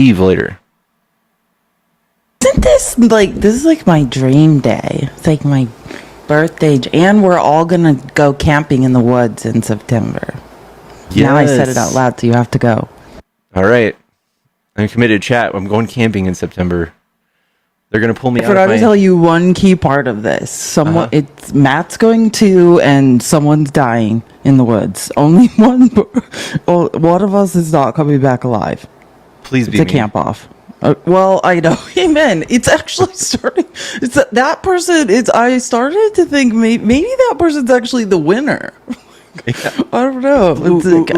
Eve later. Isn't this like my dream day? It's like my birthday, and we're all gonna go camping in the woods in September. Yes. Now I said it out loud, so you have to go. All right, I'm committed. Chat. I'm going camping in September. They're gonna pull me out. I forgot to tell you one key part of this. It's Matt's going to, and someone's dying in the woods. Only one. One of us is not coming back alive. Please be me. It's a camp off. Well, I know. Amen. It's actually starting. It's that person. I started to think maybe that person's actually the winner. Yeah. I don't know.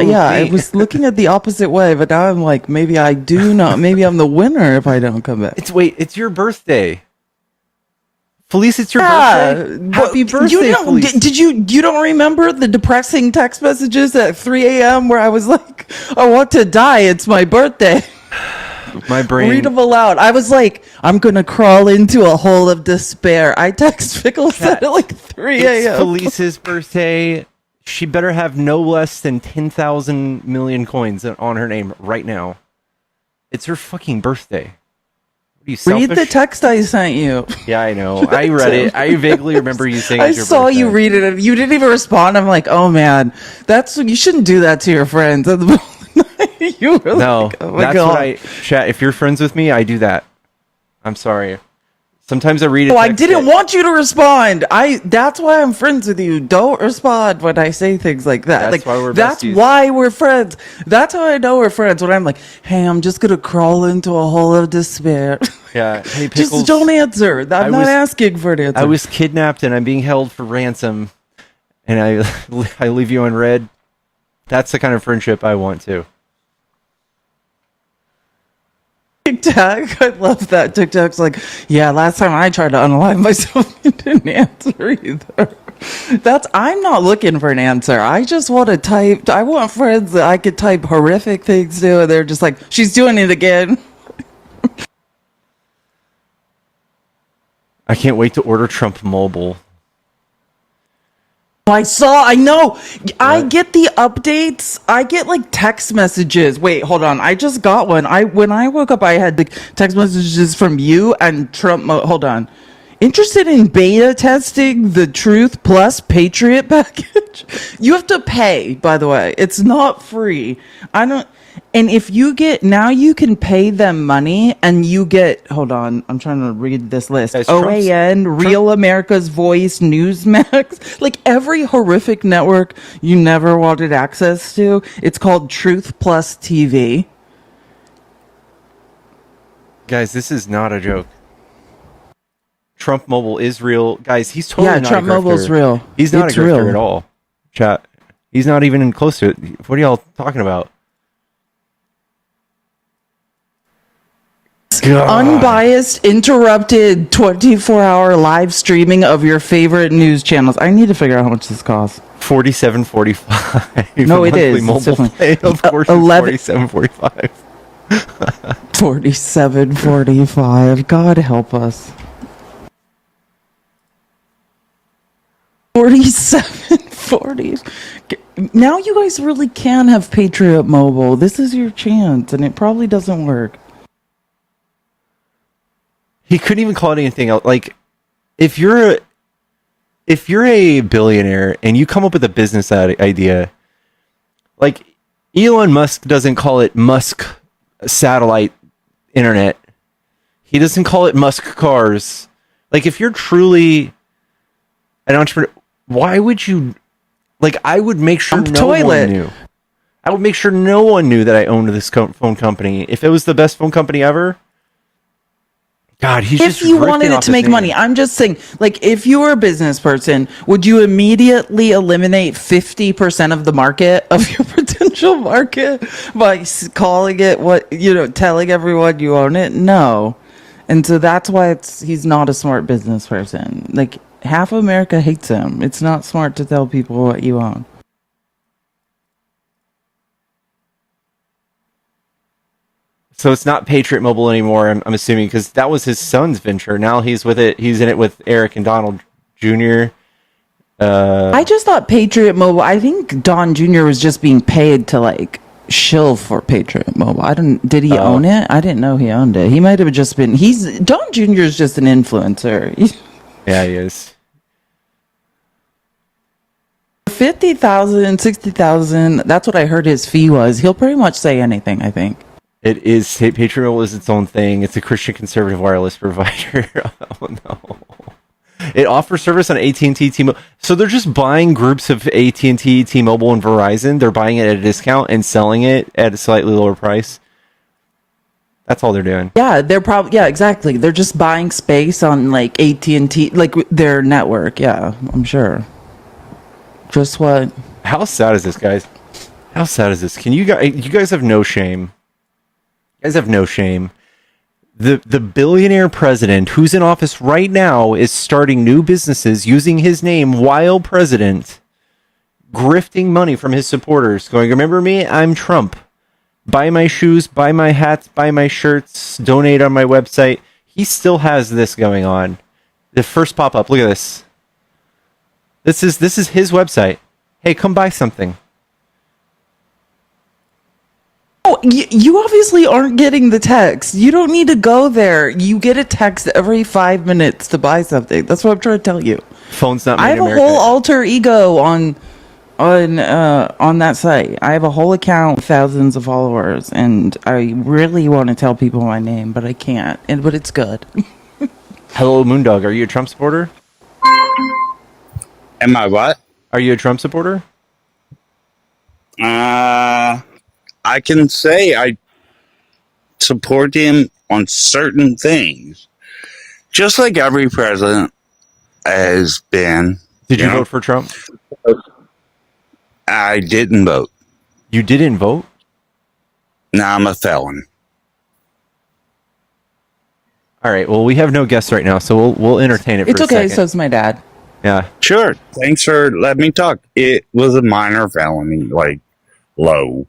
I was looking at the opposite way, but now I'm like, maybe I do not. Maybe I'm the winner if I don't come back. It's your birthday, Felice. It's your birthday. Happy birthday, Felice. Did you don't remember the depressing text messages at 3 a.m. where I was like, I want to die. It's my birthday. My brain. Read them aloud. I was like, I'm going to crawl into a hole of despair. I text Fickle at like 3 a.m. It's Felice's birthday. She better have no less than 10,000 million coins on her name right now. It's her fucking birthday. What are you, selfish? Read the text I sent you. Yeah, I know. I read it. I vaguely remember you saying it's your birthday. I saw you read it, and you didn't even respond. I'm like, oh man, you shouldn't do that to your friends. You were no, like, oh my that's God. what I chat. If you're friends with me, I do that. I'm sorry. Sometimes I read it. Oh, I didn't want you to respond. That's why I'm friends with you. Don't respond when I say things like that. That's why we're That's besties. why we're friends. That's how I know we're friends. When I'm like, hey, I'm just gonna crawl into a hole of despair. Yeah. Hey, Pickles, just don't answer. I'm not asking for an answer. I was kidnapped and I'm being held for ransom, and I leave you on red. That's the kind of friendship I want to. TikTok, I love that. TikTok's like, yeah, last time I tried to unalive myself, you didn't answer either. I'm not looking for an answer. I just want to type. I want friends that I could type horrific things to, and they're just like, she's doing it again. I can't wait to order Trump Mobile. I know. What? I get the updates. I get like text messages. Wait, hold on. I just got one. When I woke up, I had the text messages from you and Trump. Hold on. Interested in beta testing the Truth Plus Patriot package? You have to pay, by the way. It's not free. And if you now you can pay them money and you get, hold on, I'm trying to read this list. OAN, Real America's Voice, Newsmax, like every horrific network you never wanted access to. It's called Truth Plus TV. Guys, this is not a joke. Trump Mobile is real. Guys, he's totally not Trump a grifter. Mobile's real. He's not a grifter at all. Chat. He's not even close to it. What are y'all talking about? God. Unbiased, interrupted, 24-hour live streaming of your favorite news channels. I need to figure out how much this costs. $47.45. No, it is. Mobile play, of course, $47.45. $47.45. God help us. $47.40. Now you guys really can have Patriot Mobile. This is your chance, and it probably doesn't work. He couldn't even call it anything else. Like, if you're a billionaire and you come up with a business idea, like Elon Musk doesn't call it Musk satellite internet. He doesn't call it Musk cars. Like, if you're truly an entrepreneur, why would you? Like, I would make sure no one knew. I would make sure no one knew that I owned this phone company. If it was the best phone company ever. God, he's just if you wanted it to make money, I'm just saying, like, if you were a business person, would you immediately eliminate 50% of the market, of your potential market, by calling it telling everyone you own it? No. And so that's why he's not a smart business person. Like, half of America hates him. It's not smart to tell people what you own. So it's not Patriot Mobile anymore, I'm assuming, because that was his son's venture. Now he's with it. He's in it with Eric and Donald Jr. I just thought Patriot Mobile, I think Don Jr. was just being paid to, like, shill for Patriot Mobile. Did he Oh. own it? I didn't know he owned it. He might have just been, Don Jr. is just an influencer. Yeah, he is. 50,000, 60,000. That's what I heard his fee was. He'll pretty much say anything, I think. It is. Patriot Mobile is its own thing. It's a Christian conservative wireless provider. Oh no! It offers service on AT&T, T-Mobile. So they're just buying groups of AT&T, T-Mobile, and Verizon. They're buying it at a discount and selling it at a slightly lower price. That's all they're doing. Yeah, exactly. They're just buying space on like AT&T, like their network. Yeah, I'm sure. Just what? How sad is this, guys? How sad is this? You guys have no shame. You guys have no shame. The billionaire president who's in office right now is starting new businesses using his name while president, grifting money from his supporters, going, remember me? I'm Trump. Buy my shoes, buy my hats, buy my shirts, donate on my website. He still has this going on. The first pop-up, look at this. This is his website. Hey, come buy something. Oh, you obviously aren't getting the text. You don't need to go there. You get a text every 5 minutes to buy something. That's what I'm trying to tell you. Phone's not made I have in a America. whole alter ego on that site. I have a whole account with thousands of followers, and I really want to tell people my name, but I can't. But it's good. Hello, Moondog. Are you a Trump supporter? Am I what? Are you a Trump supporter? I can say I support him on certain things, just like every president has been. Did you vote for Trump? I didn't vote. You didn't vote? Now I'm a felon. All right. Well, we have no guests right now, so we'll entertain it for It's a okay. second. So it's my dad. Yeah. Sure. Thanks for letting me talk. It was a minor felony, like low.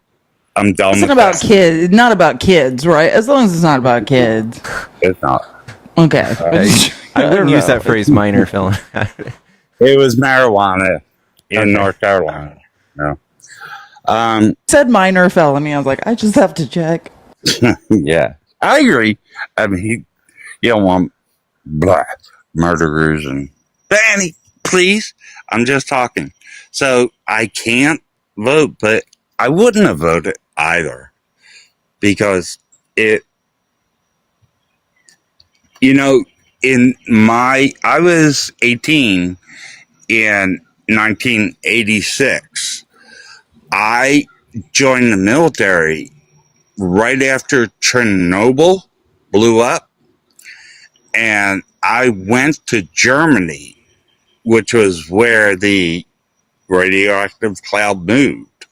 I'm done It's with not about that. kids. Not about kids, right? As long as it's not about kids. It's not. Okay. I wouldn't use that phrase, minor felon. It was marijuana in North Carolina. No. Said minor felony. I was like, I just have to check. Yeah, I agree. I mean, you don't want murderers and Danny, please. I'm just talking. So I can't vote, but I wouldn't have voted either because I was 18 in 1986. I joined the military right after Chernobyl blew up, and I went to Germany, which was where the radioactive cloud moved.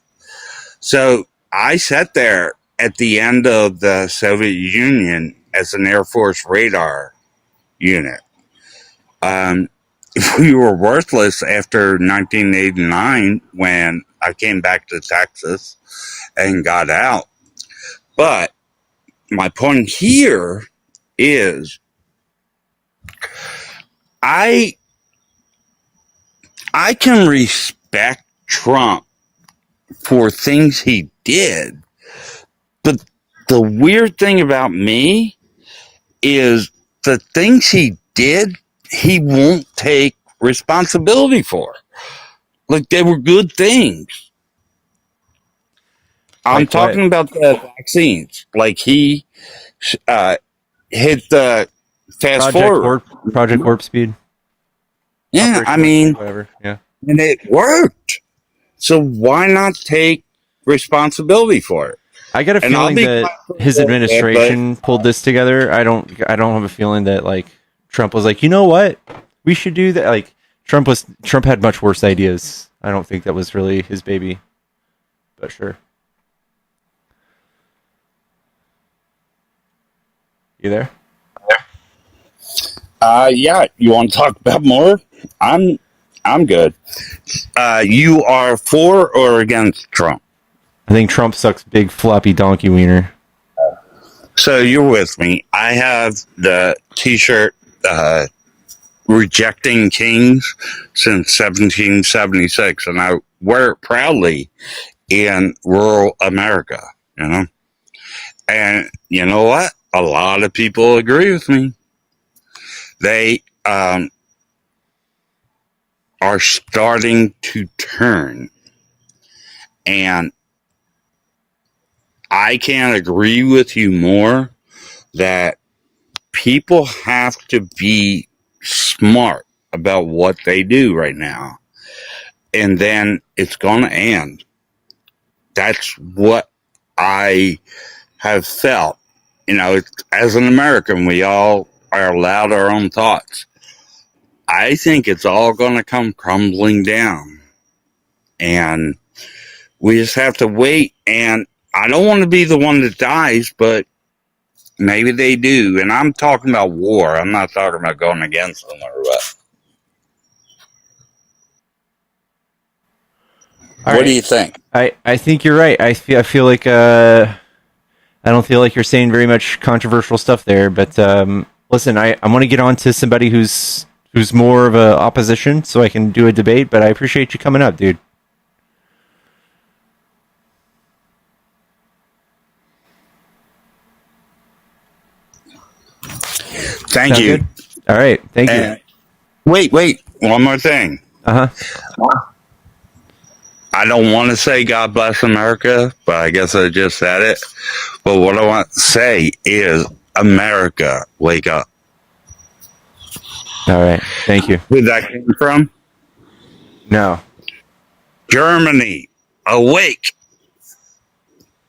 So I sat there at the end of the Soviet Union as an Air Force radar unit. We were worthless after 1989 when I came back to Texas and got out. But my point here is I can respect Trump for things he did, but the weird thing about me is the things he did, he won't take responsibility for. Like, they were good things. I'm talking about the vaccines. Like, he hit the fast forward. Project Warp Speed. Yeah, I mean, whatever. Yeah. And it worked. So why not take responsibility for it? I got a feeling that his administration pulled this together. I don't have a feeling that like Trump was like, you know what, we should do that. Like Trump had much worse ideas. I don't think that was really his baby, but sure. You there? Yeah. You want to talk about more? I'm good. You are for or against Trump? I think Trump sucks big floppy donkey wiener. So you're with me. I have the T-shirt rejecting kings since 1776, and I wear it proudly in rural America, you know? And you know what? A lot of people agree with me. They are starting to turn. And I can't agree with you more that people have to be smart about what they do right now. And then it's going to end. That's what I have felt. You know, as an American, we all are allowed our own thoughts. I think it's all going to come crumbling down. And we just have to wait. And I don't want to be the one that dies, but maybe they do. And I'm talking about war. I'm not talking about going against them or what. What do you think? I think you're right. I feel like I don't feel like you're saying very much controversial stuff there. But listen, I want to get on to somebody who's more of a opposition, so I can do a debate. But I appreciate you coming up, dude. Thank Sound you. good? All right, thank you. Wait. One more thing. Uh-huh. I don't want to say God bless America, but I guess I just said it. But what I want to say is, America, wake up. All right, thank you. Where that came from? No. Germany, awake.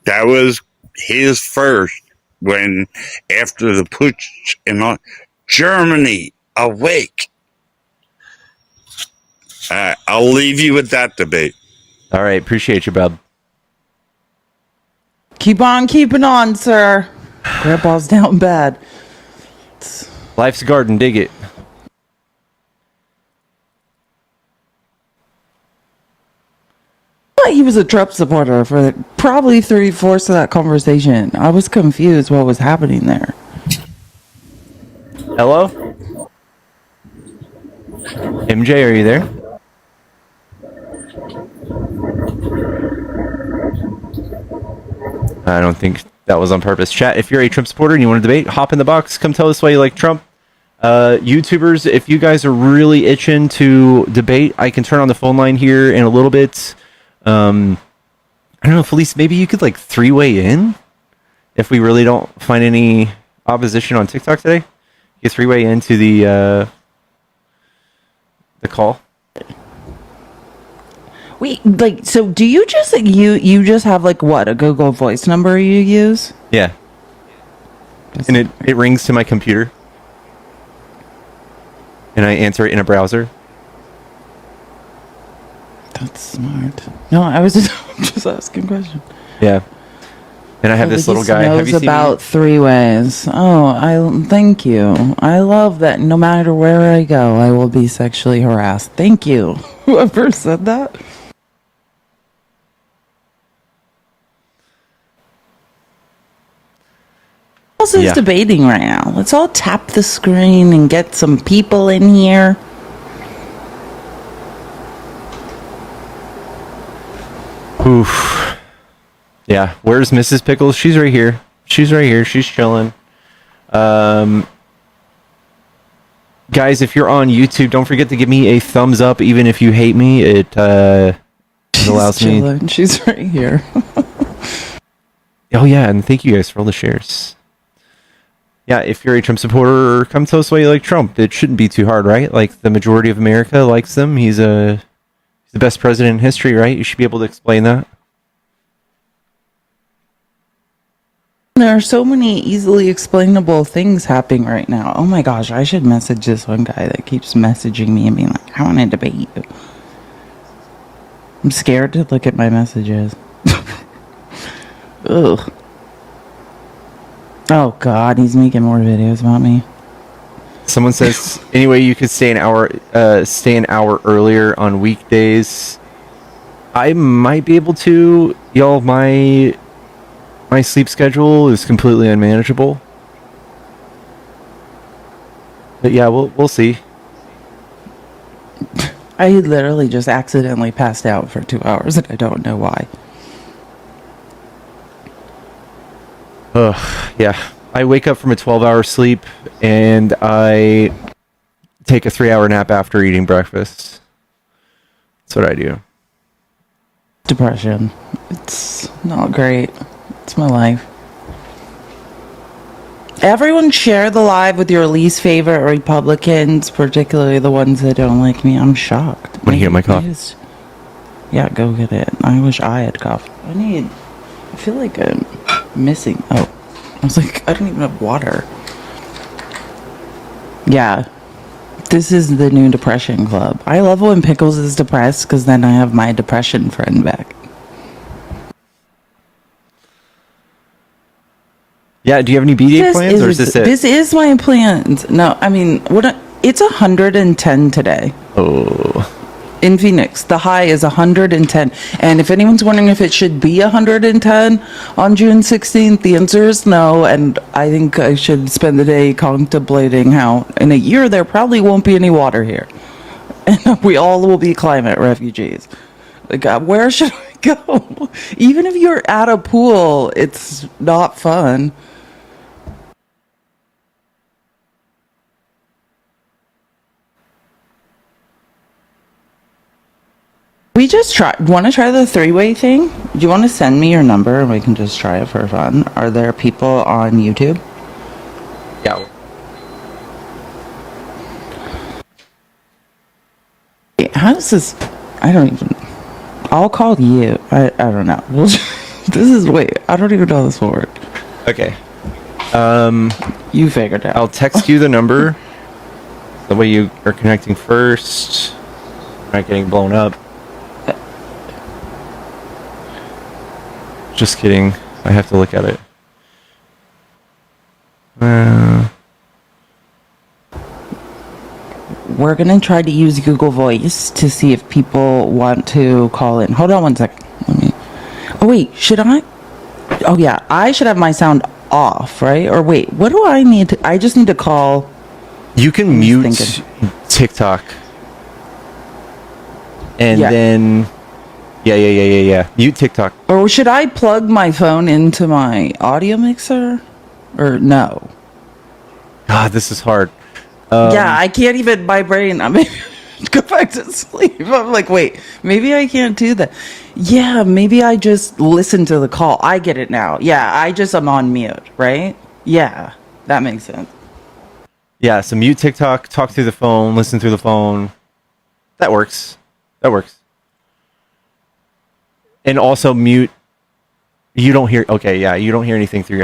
That was his first when, after the putsch and all, Germany, awake. I'll leave you with that debate. All right, appreciate you, bub. Keep on keeping on, sir. Grandpa's down bad. Life's a garden, dig it. He was a Trump supporter for probably 3/4 of that conversation. I was confused what was happening there. Hello? MJ, are you there? I don't think that was on purpose. Chat, if you're a Trump supporter and you want to debate, hop in the box. Come tell us why you like Trump. YouTubers, if you guys are really itching to debate, I can turn on the phone line here in a little bit. I don't know, Felice, maybe you could like three-way in if we really don't find any opposition on TikTok today. You three-way into the call. Wait, like, so do you just you just have like what, a Google Voice number you use? Yeah. And it rings to my computer. And I answer it in a browser. That's smart. No, I was just asking a question. Yeah. And I have this little guy. Knows Have you seen about three ways. Oh, thank you. I love that. No matter where I go, I will be sexually harassed. Thank you. Whoever said that. Else is debating right now. Let's all tap the screen and get some people in here. Oof. Yeah. Where's Mrs. Pickles? She's right here. She's chilling. Guys, if you're on YouTube, don't forget to give me a thumbs up, even if you hate me. It allows me. She's right here. Oh yeah, and thank you guys for all the shares. Yeah, if you're a Trump supporter, come tell us why you like Trump. It shouldn't be too hard, right? Like, the majority of America likes him. He's the best president in history, right? You should be able to explain that. There are so many easily explainable things happening right now. Oh my gosh, I should message this one guy that keeps messaging me and being like, I want to debate you. I'm scared to look at my messages. Ugh. Oh god, he's making more videos about me. Someone says, anyway, you could stay an hour earlier on weekdays. I might be able to. Y'all, my sleep schedule is completely unmanageable. But yeah, we'll see. I literally just accidentally passed out for 2 hours and I don't know why. Ugh, yeah. I wake up from a 12-hour sleep and I take a 3-hour nap after eating breakfast. That's what I do. Depression. It's not great. It's my life. Everyone share the live with your least favorite Republicans, particularly the ones that don't like me. I'm shocked. Want to get my coffee? Yeah, go get it. I wish I had coffee. I feel like I'm missing. Oh, I was like, I don't even have water. Yeah. This is the new depression club. I love when Pickles is depressed because then I have my depression friend back. Yeah, do you have any B-Day plans, or is this it? This is my plans. No, I mean, it's 110 today. Oh. In Phoenix, the high is 110. And if anyone's wondering if it should be 110 on June 16th, the answer is no. And I think I should spend the day contemplating how in a year there probably won't be any water here. And we all will be climate refugees. Like, where should I go? Even if you're at a pool, it's not fun. We just want to try the three-way thing? Do you want to send me your number and we can just try it for fun? Are there people on YouTube? Yeah. How does this... I don't even... I'll call you. I don't know. I don't even know how this will work. Okay. You figured it out. I'll text you the number. The way you are connecting first. Not getting blown up. Just kidding. I have to look at it. We're going to try to use Google Voice to see if people want to call in. Hold on one second. Oh, wait. Should I? Oh, yeah. I should have my sound off, right? Or wait. What do I need to... I just need to call... You can mute TikTok. And then... Yeah. Mute TikTok. Or should I plug my phone into my audio mixer? Or no? God, this is hard. Yeah, I can't even... My brain... I'm go back to sleep. I'm like, wait, maybe I can't do that. Yeah, maybe I just listen to the call. I get it now. Yeah, I'm on mute, right? Yeah, that makes sense. Yeah, so mute TikTok, talk through the phone, listen through the phone. That works. And also mute. You don't hear. Okay, yeah, you don't hear anything through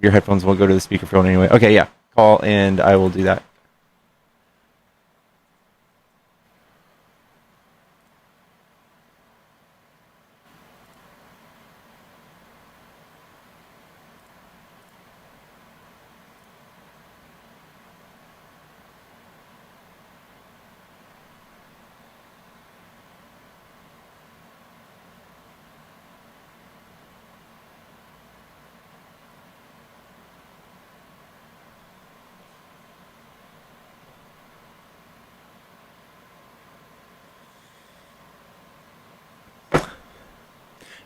your headphones. Will go to the speakerphone anyway. Okay, yeah, call and I will do that.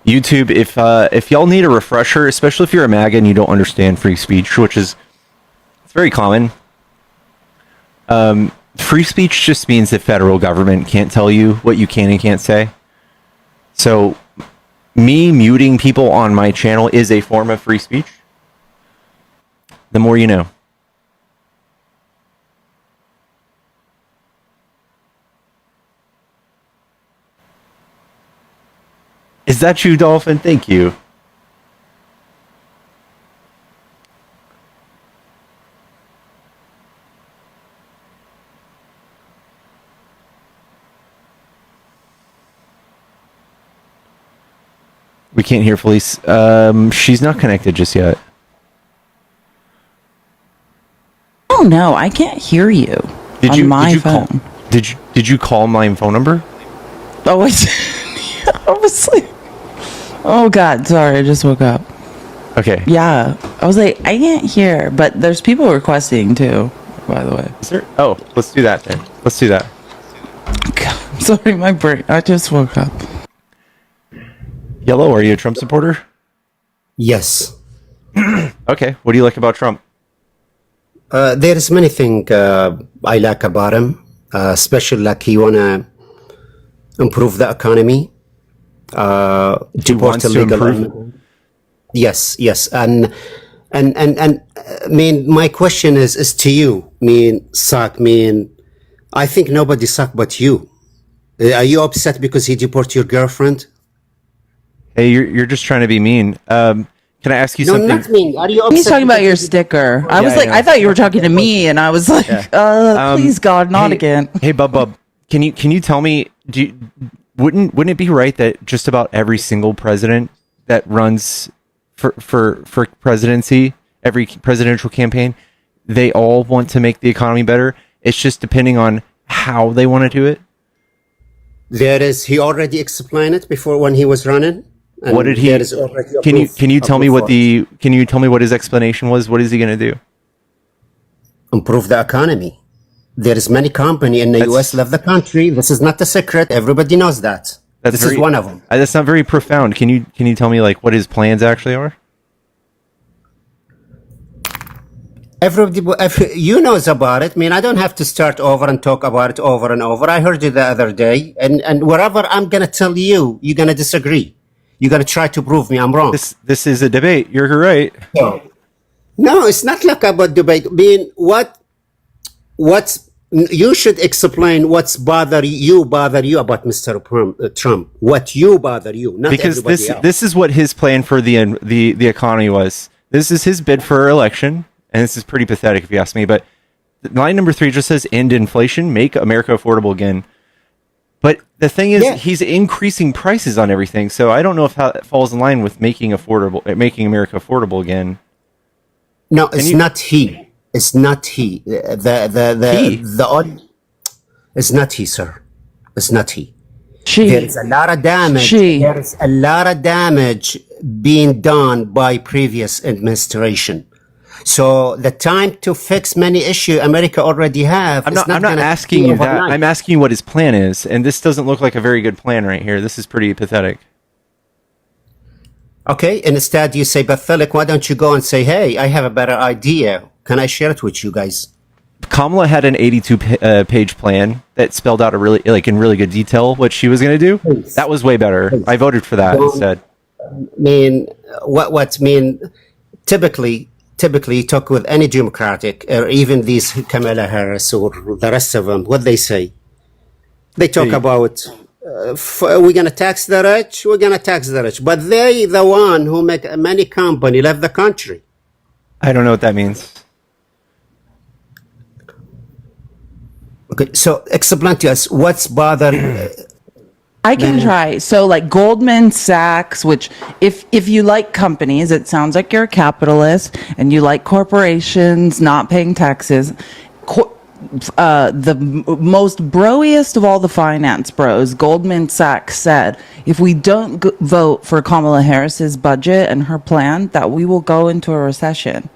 YouTube, if y'all need a refresher, especially if you're a MAGA and you don't understand free speech, which is it's very common. Free speech just means the federal government can't tell you what you can and can't say. So, me muting people on my channel is a form of free speech. The more you know. Is that you, Dolphin? Thank you. We can't hear Felice. She's not connected just yet. Oh no, I can't hear you. Did on you my did you phone. call? Did you call my phone number? Oh, I was asleep. Oh God, sorry, I just woke up. Okay. Yeah, I was like, I can't hear, but there's people requesting too. By the way. Is there? Oh, let's do that then. Let's do that. God, I'm sorry, my brain. I just woke up. Yellow, are you a Trump supporter? Yes. Okay, what do you like about Trump? There is many things I like about him, especially like he wanna improve the economy, He deport wants to illegal. improve. Yes, and I mean, my question is to you. I mean, Sak. I mean, I think nobody suck but you. Are you upset because he deport your girlfriend? Hey, you're just trying to be mean. Can I ask you No, something? not me. Are you upset? He's talking about because your he sticker. I was I like, know. I thought you were talking to me, and I was like, please God, not hey, again. Hey, Bub, can you tell me? Wouldn't it be right that just about every single president that runs for presidency, every presidential campaign, they all want to make the economy better? It's just depending on how they want to do it. There is. He already explained it before when he was running. And What did he? There is already Can you tell me what for it. can you tell me what his explanation was? What is he going to do? Improve the economy? There is many company in the That's- U.S. left the country. This is not a secret. Everybody knows that. This is one of them. That's not very profound. Can you tell me like what his plans actually are? You knows about it. I mean, I don't have to start over and talk about it over and over. I heard you the other day, and wherever I'm gonna tell you, you're gonna disagree. You're gonna try to prove me I'm wrong. This is a debate. You're right. No, it's not like about debate. I mean, what's you should explain what's bother you about Mr. Trump. What you bother you, not Because everybody else. this is what his plan for the economy was. This is his bid for election, and this is pretty pathetic if you ask me. But line number 3 just says end inflation, make America affordable again. But the thing is, Yeah. he's increasing prices on everything, so I don't know if that falls in line with making America affordable again. No, it's not he. It's not he. He? It's not he, sir. It's not he. She. There is a lot of damage. She. There is a lot of damage being done by previous administration. So the time to fix many issues America already have. I'm is not gonna asking be you that. overnight. I'm asking you what his plan is, and this doesn't look like a very good plan right here. This is pretty pathetic. Okay, instead you say pathetic. Why don't you go and say, hey, I have a better idea. Can I share it with you guys? Kamala had an 82-page plan that spelled out in really good detail what she was going to do. Please. That was way better. I voted for that Don't- instead. Mean what mean typically you talk with any Democratic or even these Kamala Harris or the rest of them, what they say? They talk Hey. about we're gonna tax the rich, but they the one who make many company left the country. I don't know what that means. Okay, so explain to us what's bothering. I can try. So like Goldman Sachs, which if you like companies, it sounds like you're a capitalist and you like corporations not paying taxes. Most broiest of all the finance bros, Goldman Sachs said, if we don't vote for Kamala Harris's budget and her plan, that we will go into a recession.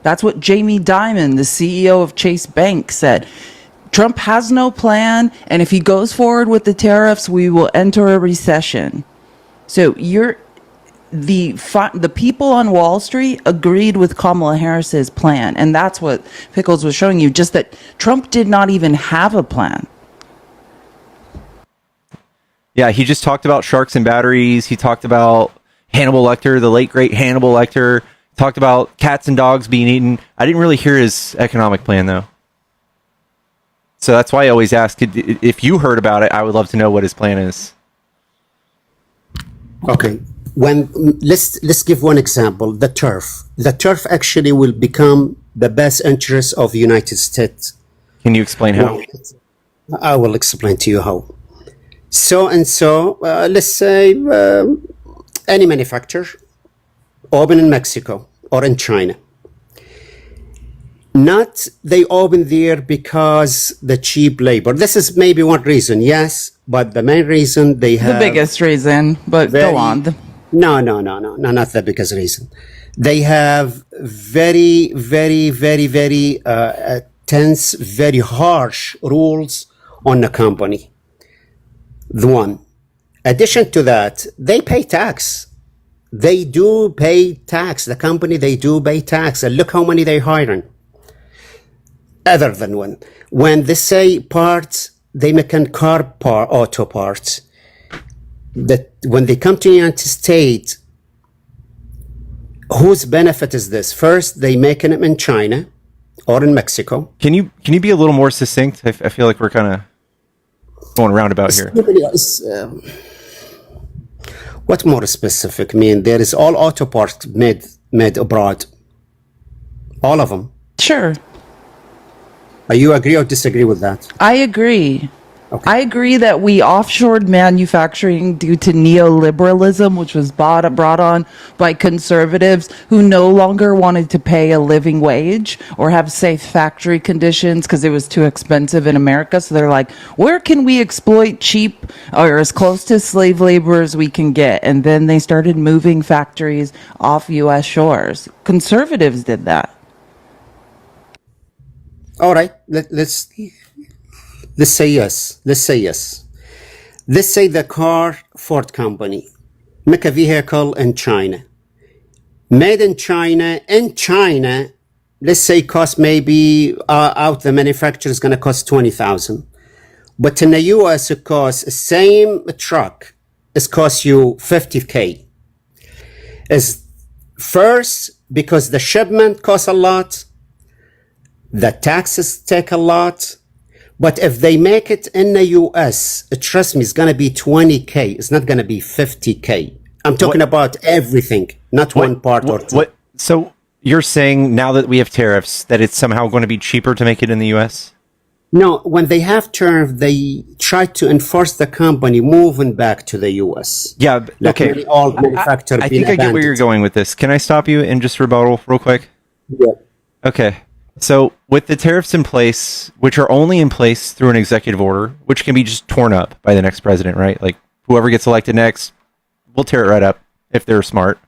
That's what Jamie Dimon, the CEO of Chase Bank, said. Trump has no plan, and if he goes forward with the tariffs, we will enter a recession. So the people on Wall Street agreed with Kamala Harris's plan, and that's what Pickles was showing you, just that Trump did not even have a plan. Yeah, he just talked about sharks and batteries. He talked about Hannibal Lecter, the late great Hannibal Lecter. Talked about cats and dogs being eaten. I didn't really hear his economic plan though. So that's why I always ask if you heard about it. I would love to know what his plan is. Okay, let's give one example. The turf actually will become the best interest of the United States. Can you explain how? I will explain to you how. So let's say any manufacturer open in Mexico or in China. Not they open there because the cheap labor. This is maybe one reason, yes, but the main reason they have The biggest reason, but go on. No, not the biggest reason. They have very, very, very, very tense, very harsh rules on the company. The one. Addition to that, they pay tax. they do pay tax. The company, they do pay tax. And look how many they're hiring. Other than when they say parts, they make auto parts. That when they come to the United States, whose benefit is this? First, they making them in China or in Mexico. Can you be a little more succinct? I feel like we're kind of going roundabout here. What more specific? I mean, there is all auto parts made abroad. All of them. Sure. You agree or disagree with that? I agree. Okay. I agree that we offshored manufacturing due to neoliberalism, which was brought on by conservatives who no longer wanted to pay a living wage or have safe factory conditions because it was too expensive in America. So they're like, where can we exploit cheap or as close to slave labor as we can get? And then they started moving factories off U.S. shores. Conservatives did that. All right. Let's say yes. Let's say yes. Let's say the Ford company make a vehicle in China. Made in China. In China, let's say cost maybe out the manufacturer is going to cost $20,000. But in the US, it costs same truck. It costs you $50K. Is first because the shipment costs a lot. The taxes take a lot. But if they make it in the US, trust me, it's going to be $20K. It's not going to be $50K. I'm talking about everything, not one part or two. So you're saying now that we have tariffs that it's somehow going to be cheaper to make it in the US? No, when they have tariff, they try to enforce the company moving back to the US. Yeah, like okay. All manufacturers I think I get where you're going with this. Can I stop you and just rebuttal real quick? Yeah. Okay. So with the tariffs in place, which are only in place through an executive order, which can be just torn up by the next president, right? Like whoever gets elected next, we'll tear it right up if they're smart.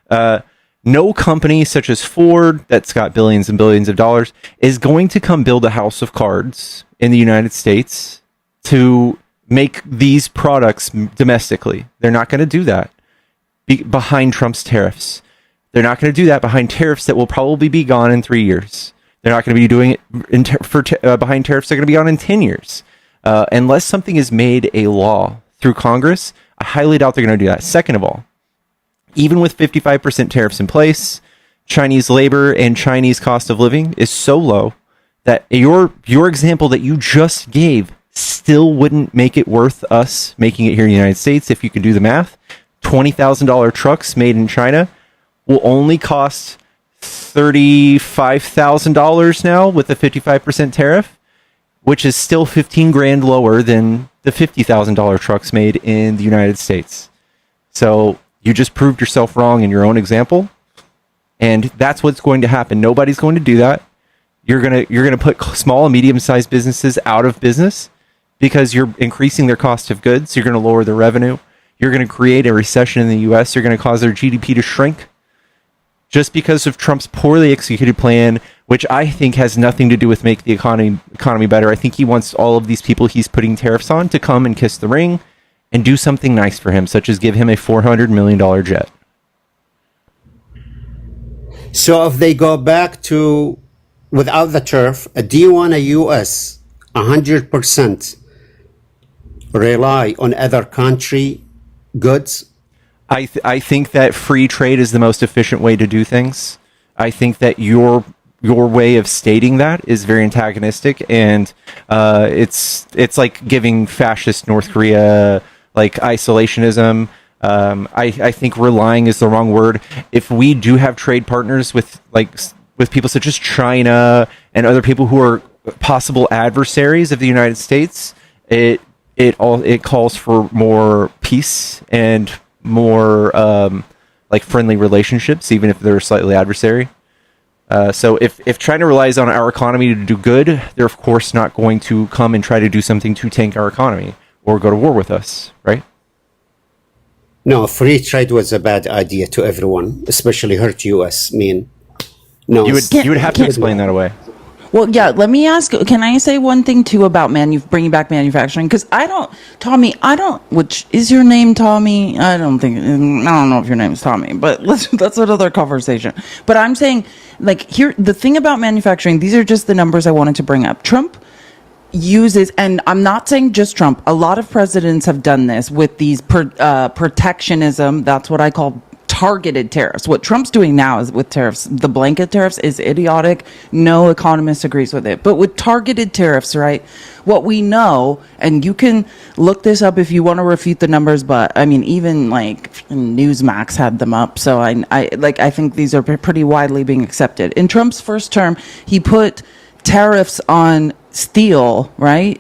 No company such as Ford, that's got billions and billions of dollars, is going to come build a house of cards in the United States to make these products domestically. They're not going to do that behind Trump's tariffs. They're not going to do that behind tariffs that will probably be gone in 3 years. They're not going to be doing it behind tariffs. They're going to be on in 10 years. Unless something is made a law through Congress, I highly doubt they're going to do that. Second of all, even with 55% tariffs in place, Chinese labor and Chinese cost of living is so low that your example that you just gave still wouldn't make it worth us making it here in the United States. If you can do the math, $20,000 trucks made in China will only cost $35,000 now with a 55% tariff, which is still 15 grand lower than the $50,000 trucks made in the United States. So you just proved yourself wrong in your own example, and that's what's going to happen. Nobody's going to do that. You're gonna put small and medium-sized businesses out of business because you're increasing their cost of goods. You're going to lower their revenue. You're going to create a recession in the U.S. You're going to cause their GDP to shrink. Just because of Trump's poorly executed plan, which I think has nothing to do with make the economy better. I think he wants all of these people he's putting tariffs on to come and kiss the ring and do something nice for him, such as give him a $400 million jet. So if they go back to without the tariff, do you want a U.S. 100% rely on other country goods? I think that free trade is the most efficient way to do things. I think that your way of stating that is very antagonistic, and it's like giving fascist North Korea like isolationism. I think relying is the wrong word. If we do have trade partners with people such as China and other people who are possible adversaries of the United States, it calls for more peace and more friendly relationships, even if they're slightly adversary. So if China relies on our economy to do good, they're of course not going to come and try to do something to tank our economy or go to war with us, right? No, free trade was a bad idea to everyone, especially hurt U.S. I mean, no, you would have to explain that away. Well, yeah, let me ask, can I say one thing too about bringing back manufacturing? Because Tommy, which is your name, Tommy? I don't know if your name is Tommy, but that's another conversation. But I'm saying, like, here, the thing about manufacturing, these are just the numbers I wanted to bring up. Trump uses, and I'm not saying just Trump, a lot of presidents have done this with these protectionism, that's what I call targeted tariffs. What Trump's doing now is with tariffs, the blanket tariffs is idiotic. No economist agrees with it. But with targeted tariffs, right, what we know, and you can look this up if you want to refute the numbers, but I mean, even like Newsmax had them up. So I think these are pretty widely being accepted. In Trump's first term, he put tariffs on steel, right?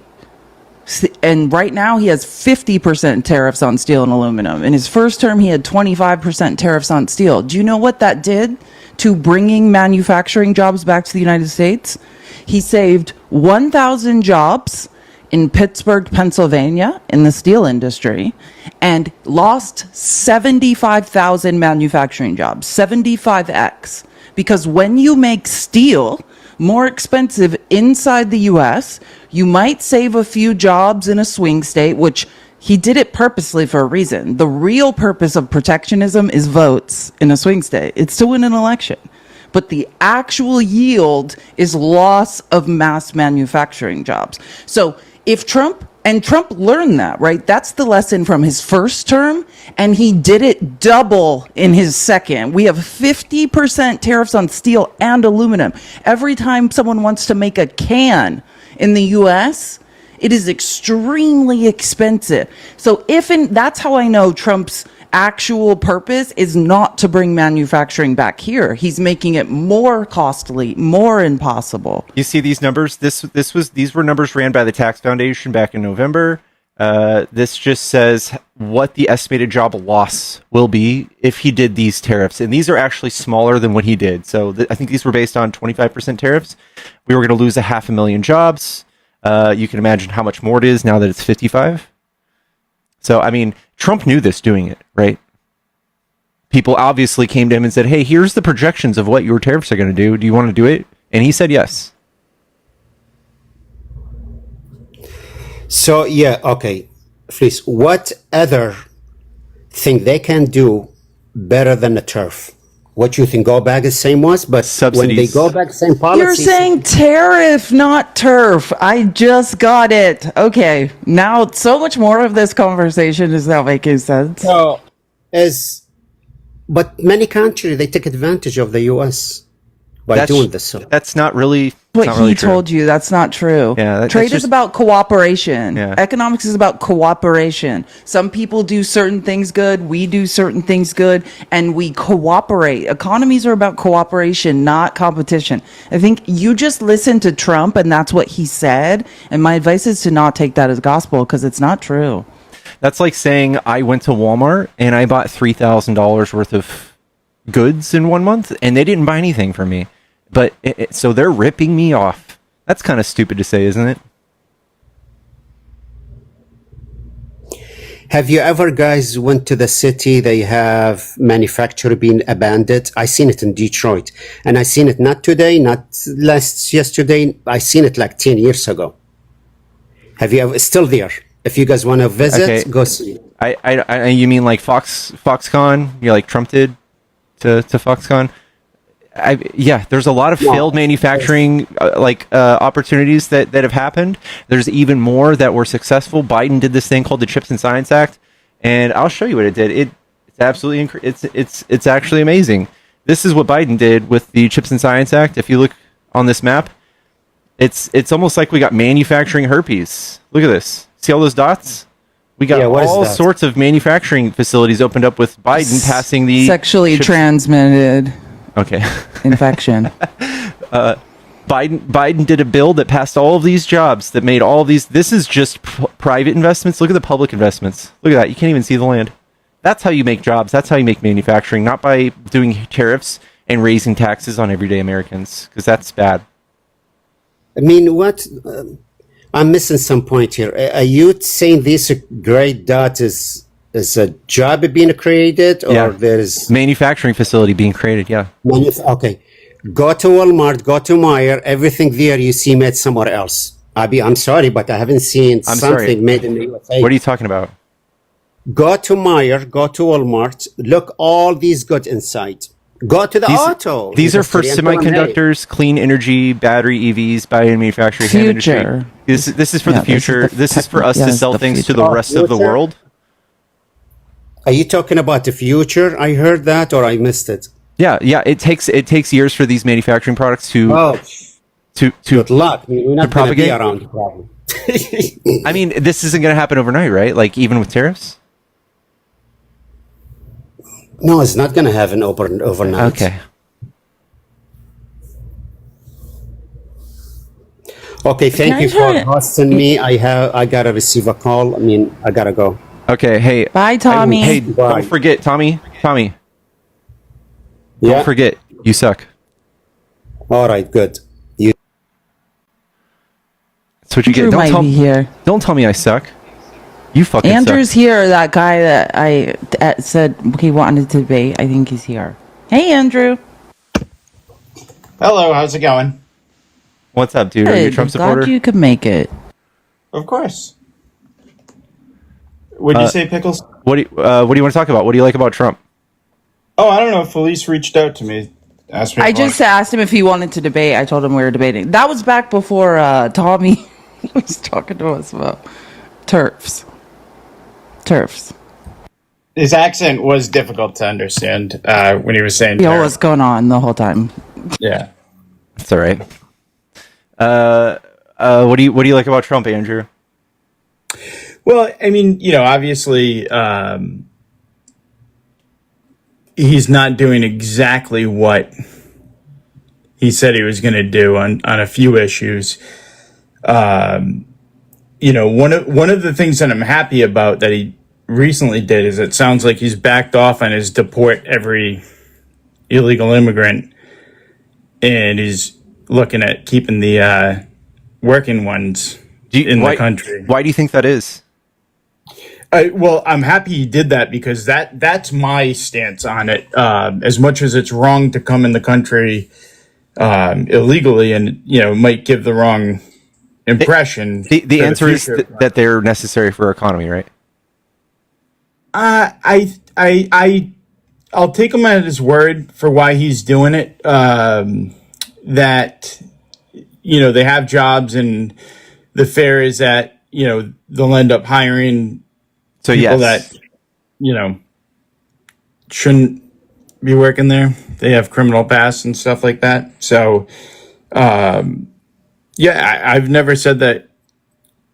And right now he has 50% tariffs on steel and aluminum. In his first term, he had 25% tariffs on steel. Do you know what that did to bringing manufacturing jobs back to the United States? He saved 1,000 jobs in Pittsburgh, Pennsylvania, in the steel industry, and lost 75,000 manufacturing jobs, 75x. Because when you make steel more expensive inside the U.S., you might save a few jobs in a swing state, which he did it purposely for a reason. The real purpose of protectionism is votes in a swing state. It's to win an election. But the actual yield is loss of mass manufacturing jobs. So if Trump learned that, right? That's the lesson from his first term, and he did it double in his second. We have 50% tariffs on steel and aluminum. Every time someone wants to make a can in the U.S., it is extremely expensive. So that's how I know Trump's actual purpose is not to bring manufacturing back here. He's making it more costly, more impossible. You see these numbers? These were numbers ran by the Tax Foundation back in November. This just says what the estimated job loss will be if he did these tariffs, and these are actually smaller than what he did. So I think these were based on 25% tariffs. We were going to lose 500,000 jobs. You can imagine how much more it is now that it's 55. So, I mean, Trump knew this doing it, right? People obviously came to him and said, hey, here's the projections of what your tariffs are going to do. Do you want to do it? And he said yes. So, yeah, okay. Please, what other thing they can do better than the turf? What you think? Go back the same ones, but subsidies. When they go back, same policy. You're saying tariff, not turf. I just got it. Okay, now so much more of this conversation is now making sense. So, but many countries they take advantage of the U.S. by doing this. So. That's not really what not he really told true. you. That's not true. Yeah, Trade is about cooperation. Yeah. Economics is about cooperation. Some people do certain things good. We do certain things good, and we cooperate. Economies are about cooperation, not competition. I think you just listened to Trump, and that's what he said. And my advice is to not take that as gospel because it's not true. That's like saying I went to Walmart and I bought $3,000 worth of goods in 1 month, and they didn't buy anything from me. But so they're ripping me off. That's kind of stupid to say, isn't it? Have you ever guys went to the city? They have manufacturer being abandoned. I seen it in Detroit, and I seen it not today, not yesterday. I seen it like 10 years ago. Have you ever still there? If you guys want to visit, go see. You mean like Foxconn? You like Trump did to Foxconn? Yeah, there's a lot of failed manufacturing opportunities that have happened. There's even more that were successful. Biden did this thing called the Chips and Science Act, and I'll show you what it did. It's absolutely it's actually amazing. This is what Biden did with the Chips and Science Act. If you look on this map, it's almost like we got manufacturing herpes. Look at this. See all those dots? We got all sorts of manufacturing facilities opened up with Biden passing the sexually transmitted. Okay. Infection. Biden did a bill that passed all of these jobs, that made all of these. This is just private investments. Look at the public investments. Look at that. You can't even see the land. That's how you make jobs. That's how you make manufacturing, not by doing tariffs and raising taxes on everyday Americans, because that's bad. I mean, what? I'm missing some point here. Are you saying this great dot is a job being created, or there's manufacturing facility being created? Yeah. Okay. Go to Walmart, go to Meyer, everything there you see made somewhere else. I'm sorry, but I haven't seen I'm something sorry. made in the USA. What are you talking about? Go to Meyer, go to Walmart, look all these goods inside. Go to the auto. These are for industry and tell them, hey, semiconductors, clean energy, battery EVs, biomanufacturing, hand industry. Future. This is for the Yeah, this is future. the This is for us yeah, to this is sell the things to future. the rest of the Future? world. Are you talking about the future? I heard that or I missed it. Yeah. It takes years for these manufacturing products to Oh, to good luck. We're not going to be propagate? around the problem. I mean, this isn't going to happen overnight, right? Like even with tariffs. No, it's not going to happen overnight. Okay. Okay, thank Can I you for try- hosting me. I gotta receive a call. I mean, I gotta go. Okay. Hey. Bye, Tommy. Hey, Bye. don't forget, Tommy. Tommy, Yeah. don't forget, you suck. All right, good. You. That's what you get. Andrew might be here. Don't tell me I suck. You fucking Andrew's suck. here. That guy that I said he wanted to debate. I think he's here. Hey, Andrew. Hello, how's it going? What's up, dude? Are you a Trump supporter? Glad you could make it. Of course. Would you say Pickles? What do you want to talk about? What do you like about Trump? Oh, I don't know. Felice reached out to me. Asked me I if just wanted- asked him if he wanted to debate. I told him we were debating. That was back before Tommy was talking to us about turfs. Turfs. His accent was difficult to understand when he was saying You know turf. what's going on the whole time. Yeah. That's all right. What do you like about Trump, Andrew? Well, I mean, obviously, he's not doing exactly what he said he was going to do on a few issues. One of the things that I'm happy about that he recently did is it sounds like he's backed off on his deport every illegal immigrant, and he's looking at keeping the working ones in the country. Why do you think that is? Well, I'm happy he did that because that's my stance on it. As much as it's wrong to come in the country illegally and might give the wrong impression. The answer is that they're necessary for our economy, right? I'll take him at his word for why he's doing it. That they have jobs, and the fear is that they'll end up hiring So people yes, that shouldn't be working there. They have criminal past and stuff like that. So, I've never said that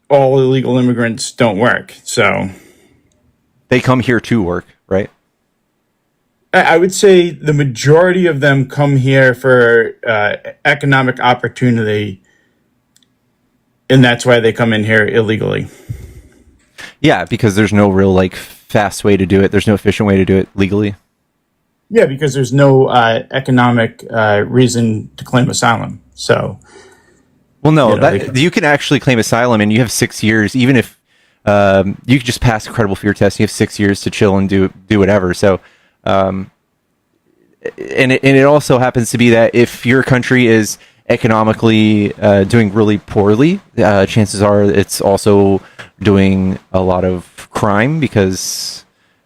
all illegal immigrants don't work. So, they come here to work, right? I would say the majority of them come here for economic opportunity, and that's why they come in here illegally. Yeah, because there's no real fast way to do it. There's no efficient way to do it legally. Yeah, because there's no economic reason to claim asylum. So, Well, no, you can actually claim asylum, and you have 6 years, even if you could just pass a credible fear test. You have 6 years to chill and do whatever. So, and it also happens to be that if your country is economically doing really poorly, chances are it's also doing a lot of crime because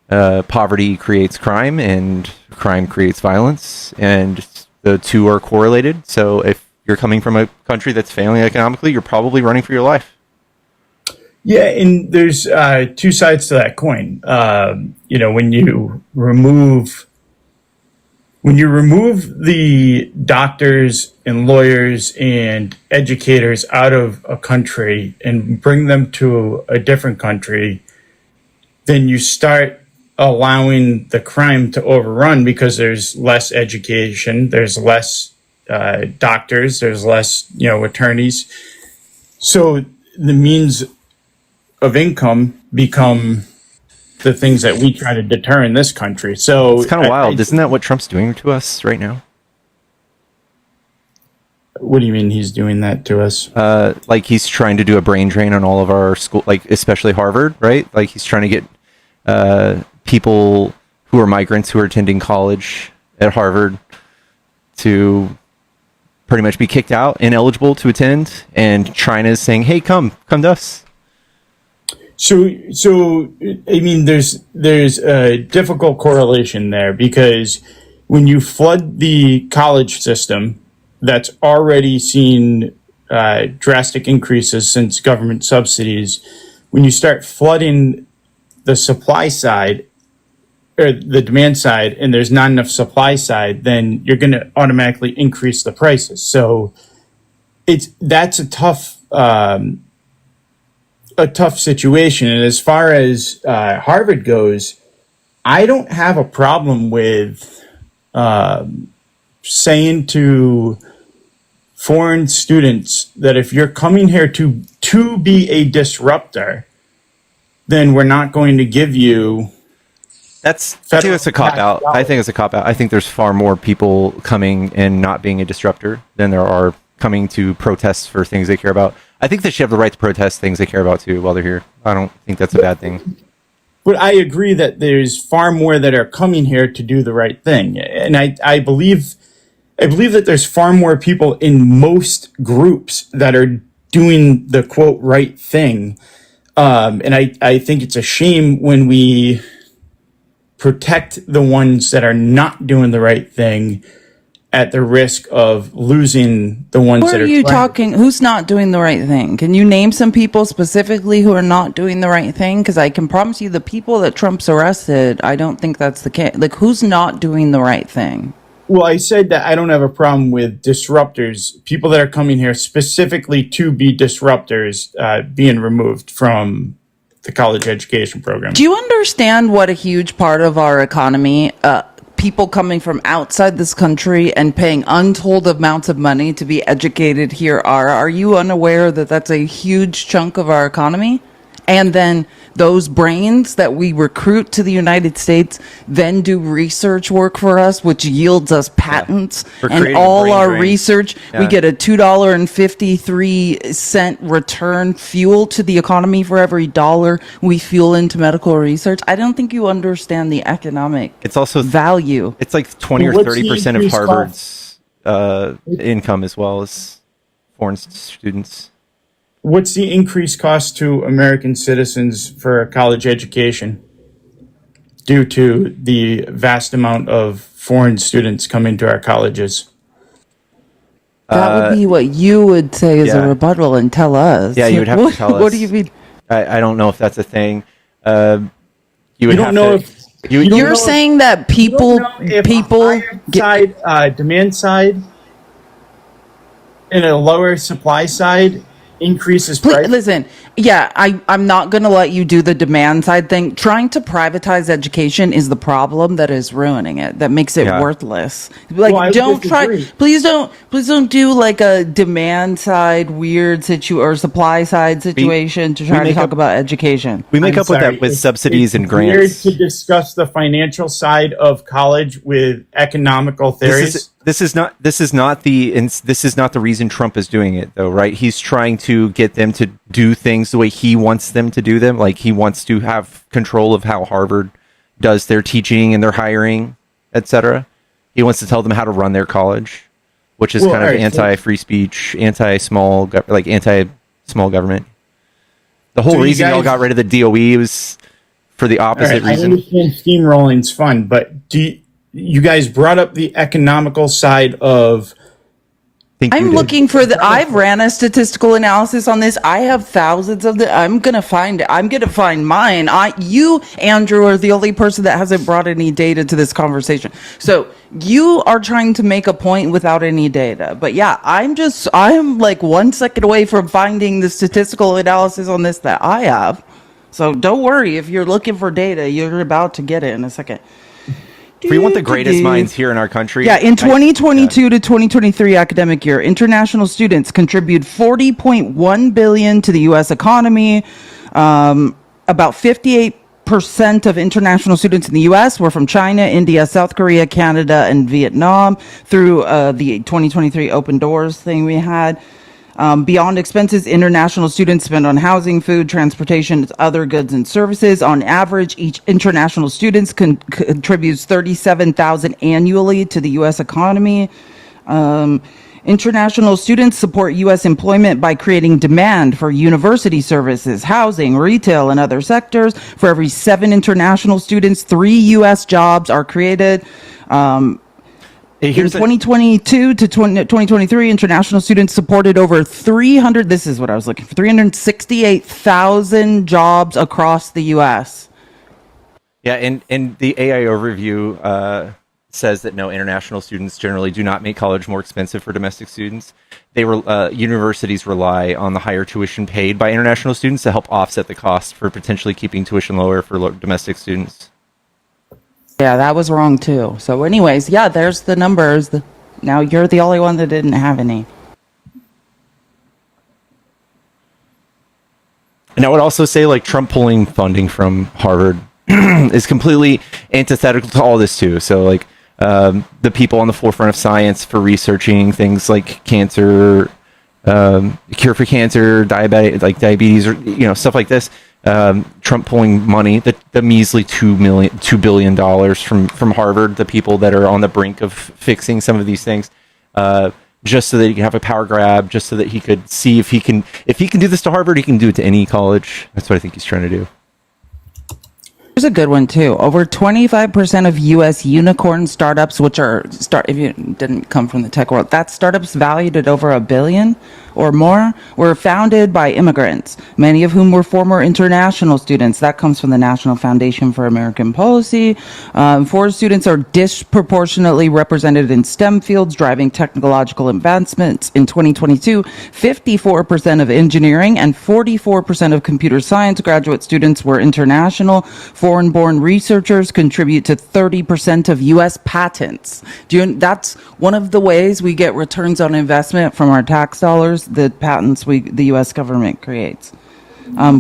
poverty creates crime and crime creates violence, and the two are correlated. So if you're coming from a country that's failing economically, you're probably running for your life. yeah, and there's two sides to that coin. When you remove the doctors and lawyers and educators out of a country and bring them to a different country, then you start allowing the crime to overrun because there's less education, there's less doctors, there's less attorneys. So the means of income become the things that we try to deter in this country. So It's kind of wild. Isn't that what Trump's doing to us right now? What do you mean he's doing that to us? He's trying to do a brain drain on all of our school, especially Harvard, right? He's trying to get people who are migrants who are attending college at Harvard to pretty much be kicked out, ineligible to attend, and China's saying, "Hey, come to us." So I mean, there's a difficult correlation there, because when you flood the college system, that's already seen drastic increases since government subsidies. When you start flooding the supply side or the demand side, and there's not enough supply side, then you're going to automatically increase the prices. So that's a tough situation. And as far as Harvard goes, I don't have a problem with saying to foreign students that if you're coming here to be a disruptor, then we're not going to give you. I think it's a cop out. I think it's a cop out. I think there's far more people coming and not being a disruptor than there are coming to protest for things they care about. I think they should have the right to protest things they care about too while they're here. I don't think that's a bad thing. But I agree that there's far more that are coming here to do the right thing. And I believe that there's far more people in most groups that are doing the quote right thing. And I think it's a shame when we protect the ones that are not doing the right thing at the risk of losing the ones that are. Who are you talking? Who's not doing the right thing? Can you name some people specifically who are not doing the right thing? Because I can promise you, the people that Trump's arrested, I don't think that's the case. Like, who's not doing the right thing? Well, I said that I don't have a problem with disruptors, people that are coming here specifically to be disruptors, being removed from the college education program. Do you understand what a huge part of our economy, people coming from outside this country and paying untold amounts of money to be educated here are? Are you unaware that that's a huge chunk of our economy? And then those brains that we recruit to the United States then do research work for us, which yields us patents. We're And creating a all brain our drain. research, we get a $2.53 return fuel to the economy for every dollar we fuel into medical research. I don't think you understand the economic It's also value. It's like 20 or What's the 30% of increased Harvard's income as well as foreign students. What's the increased cost to American citizens for a college education due to the vast amount of foreign students coming to our colleges? That would be what you would say as a yeah. rebuttal and tell us. Yeah, you would have to tell us. What do you mean? I don't know if that's a thing. You would You don't have know to, if you, you don't You're know saying that people demand side and a lower supply side increases price. Listen, yeah, I'm not going to let you do the demand side thing. Trying to privatize education is the problem that is ruining it, that makes it Yeah. worthless. Like, Well, I don't disagree. please don't do like a demand side weird or supply side situation to try to make talk up- about education. we make I'm up with sorry, that with it's- subsidies and it's grants. Weird to discuss the financial side of college with economical theories. This is not the reason Trump is doing it, though, right? He's trying to get them to do things the way he wants them to do them. Like, he wants to have control of how Harvard does their teaching and their hiring, etc. He wants to tell them how to run their college, which is kind of alright, so- anti-free speech, anti-small government. The whole So you reason y'all guys- got rid of the DOE was for the All opposite right, I reason. understand steamrolling's fun, but you guys brought up the economical side of. Think you I'm did. looking for I've ran a statistical analysis on this. I have thousands of I'm gonna find mine. You, Andrew, are the only person that hasn't brought any data to this conversation. So you are trying to make a point without any data. But yeah, I'm like 1 second away from finding the statistical analysis on this that I have. So don't worry, if you're looking for data, you're about to get it in a second. If we want the greatest minds here in our country. Yeah, in 2022 to 2023 academic year, international students contribute $40.1 billion to the U.S. economy. About 58% of international students in the U.S. were from China, India, South Korea, Canada, and Vietnam through the 2023 Open Doors thing we had. Beyond expenses, international students spend on housing, food, transportation, other goods and services. On average, each international student contributes $37,000 annually to the U.S. economy. International students support U.S. employment by creating demand for university services, housing, retail, and other sectors. For every 7 international students, 3 U.S. jobs are created. In 2022 to 2023, international students supported over 368,000 jobs across the U.S. Yeah, and the AI overview says that no, international students generally do not make college more expensive for domestic students. Universities rely on the higher tuition paid by international students to help offset the cost for potentially keeping tuition lower for domestic students. Yeah, that was wrong too. So anyways, yeah, there's the numbers. Now you're the only one that didn't have any. And I would also say, like, Trump pulling funding from Harvard is completely antithetical to all this too. So, like, the people on the forefront of science for researching things like cancer, cure for cancer, diabetes, or stuff like this. Trump pulling money, the measly $2 billion from Harvard, the people that are on the brink of fixing some of these things, just so that he can have a power grab, just so that he could see if he can do this to Harvard, he can do it to any college. That's what I think he's trying to do. Here's a good one too. Over 25% of U.S. unicorn startups, which are if you didn't come from the tech world, that startups valued at over $1 billion or more, were founded by immigrants, many of whom were former international students. That comes from the National Foundation for American Policy. Foreign students are disproportionately represented in STEM fields, driving technological advancements. In 2022, 54% of engineering and 44% of computer science graduate students were international. Foreign-born researchers contribute to 30% of U.S. patents. That's one of the ways we get returns on investment from our tax dollars, the patents the U.S. government creates.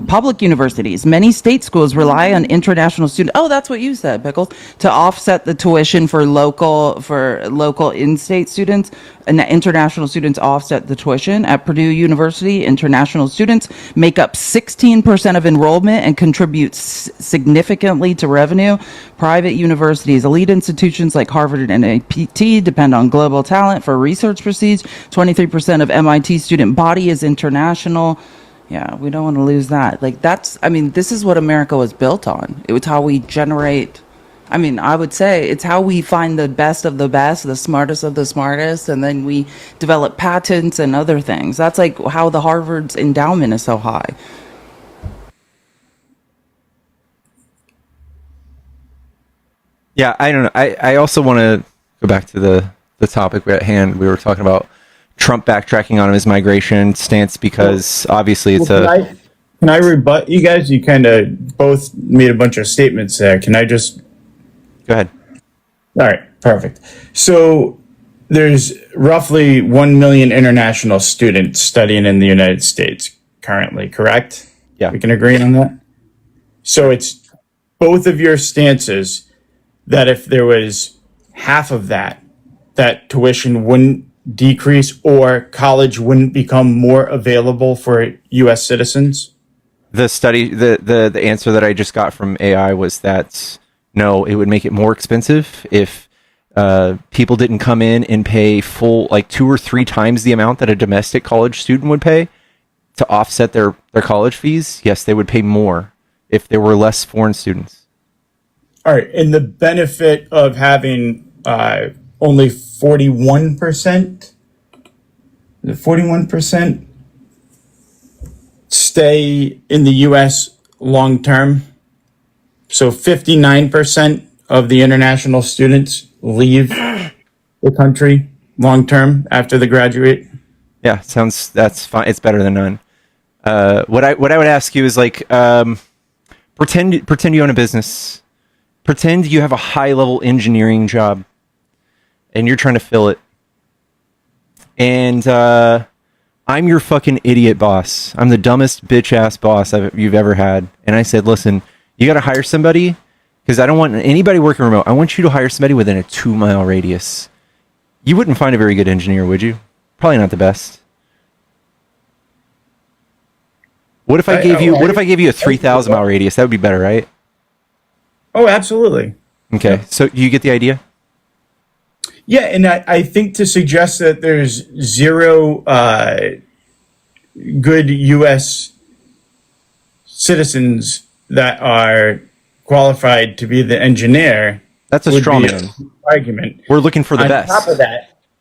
Public universities, many state schools rely on international students. Oh, that's what you said, Pickles. To offset the tuition for local in-state students, and international students offset the tuition. At Purdue University, international students make up 16% of enrollment and contribute significantly to revenue. Private universities, elite institutions like Harvard and MIT depend on global talent for research proceeds. 23% of MIT student body is international. Yeah, we don't want to lose that. This is what America was built on. It was how we generate, I would say it's how we find the best of the best, the smartest of the smartest, and then we develop patents and other things. That's like how the Harvard's endowment is so high. Yeah, I don't know. I also want to go back to the topic at hand. We were talking about Trump backtracking on his migration stance because obviously it's Can I rebut you guys? You kind of both made a bunch of statements there. Can I just... Go ahead. All right, perfect. So there's roughly 1 million international students studying in the United States currently, correct? Yeah. We can agree on that? So it's both of your stances that if there was half of that tuition wouldn't decrease or college wouldn't become more available for U.S. citizens? The study, the answer that I just got from AI was that no, it would make it more expensive if people didn't come in and pay full, like 2 or 3 times the amount that a domestic college student would pay to offset their college fees. Yes, they would pay more if there were less foreign students. All right, and the benefit of having only 41%, the 41% stay in the U.S. long term. So 59% of the international students leave the country long term after they graduate. Yeah, that's fine. It's better than none. What I would ask you is pretend you own a business. Pretend you have a high level engineering job and you're trying to fill it. And I'm your fucking idiot boss. I'm the dumbest bitch ass boss you've ever had. And I said, listen, you got to hire somebody because I don't want anybody working remote. I want you to hire somebody within a 2-mile radius. You wouldn't find a very good engineer, would you? Probably not the best. What if I gave you a 3,000 mile radius? That would be better, right? Oh, absolutely. Okay. So you get the idea? Yeah, and I think to suggest that there's zero good U.S. citizens that are qualified to be the engineer, That's a would straw be man. an argument. We're looking for the best.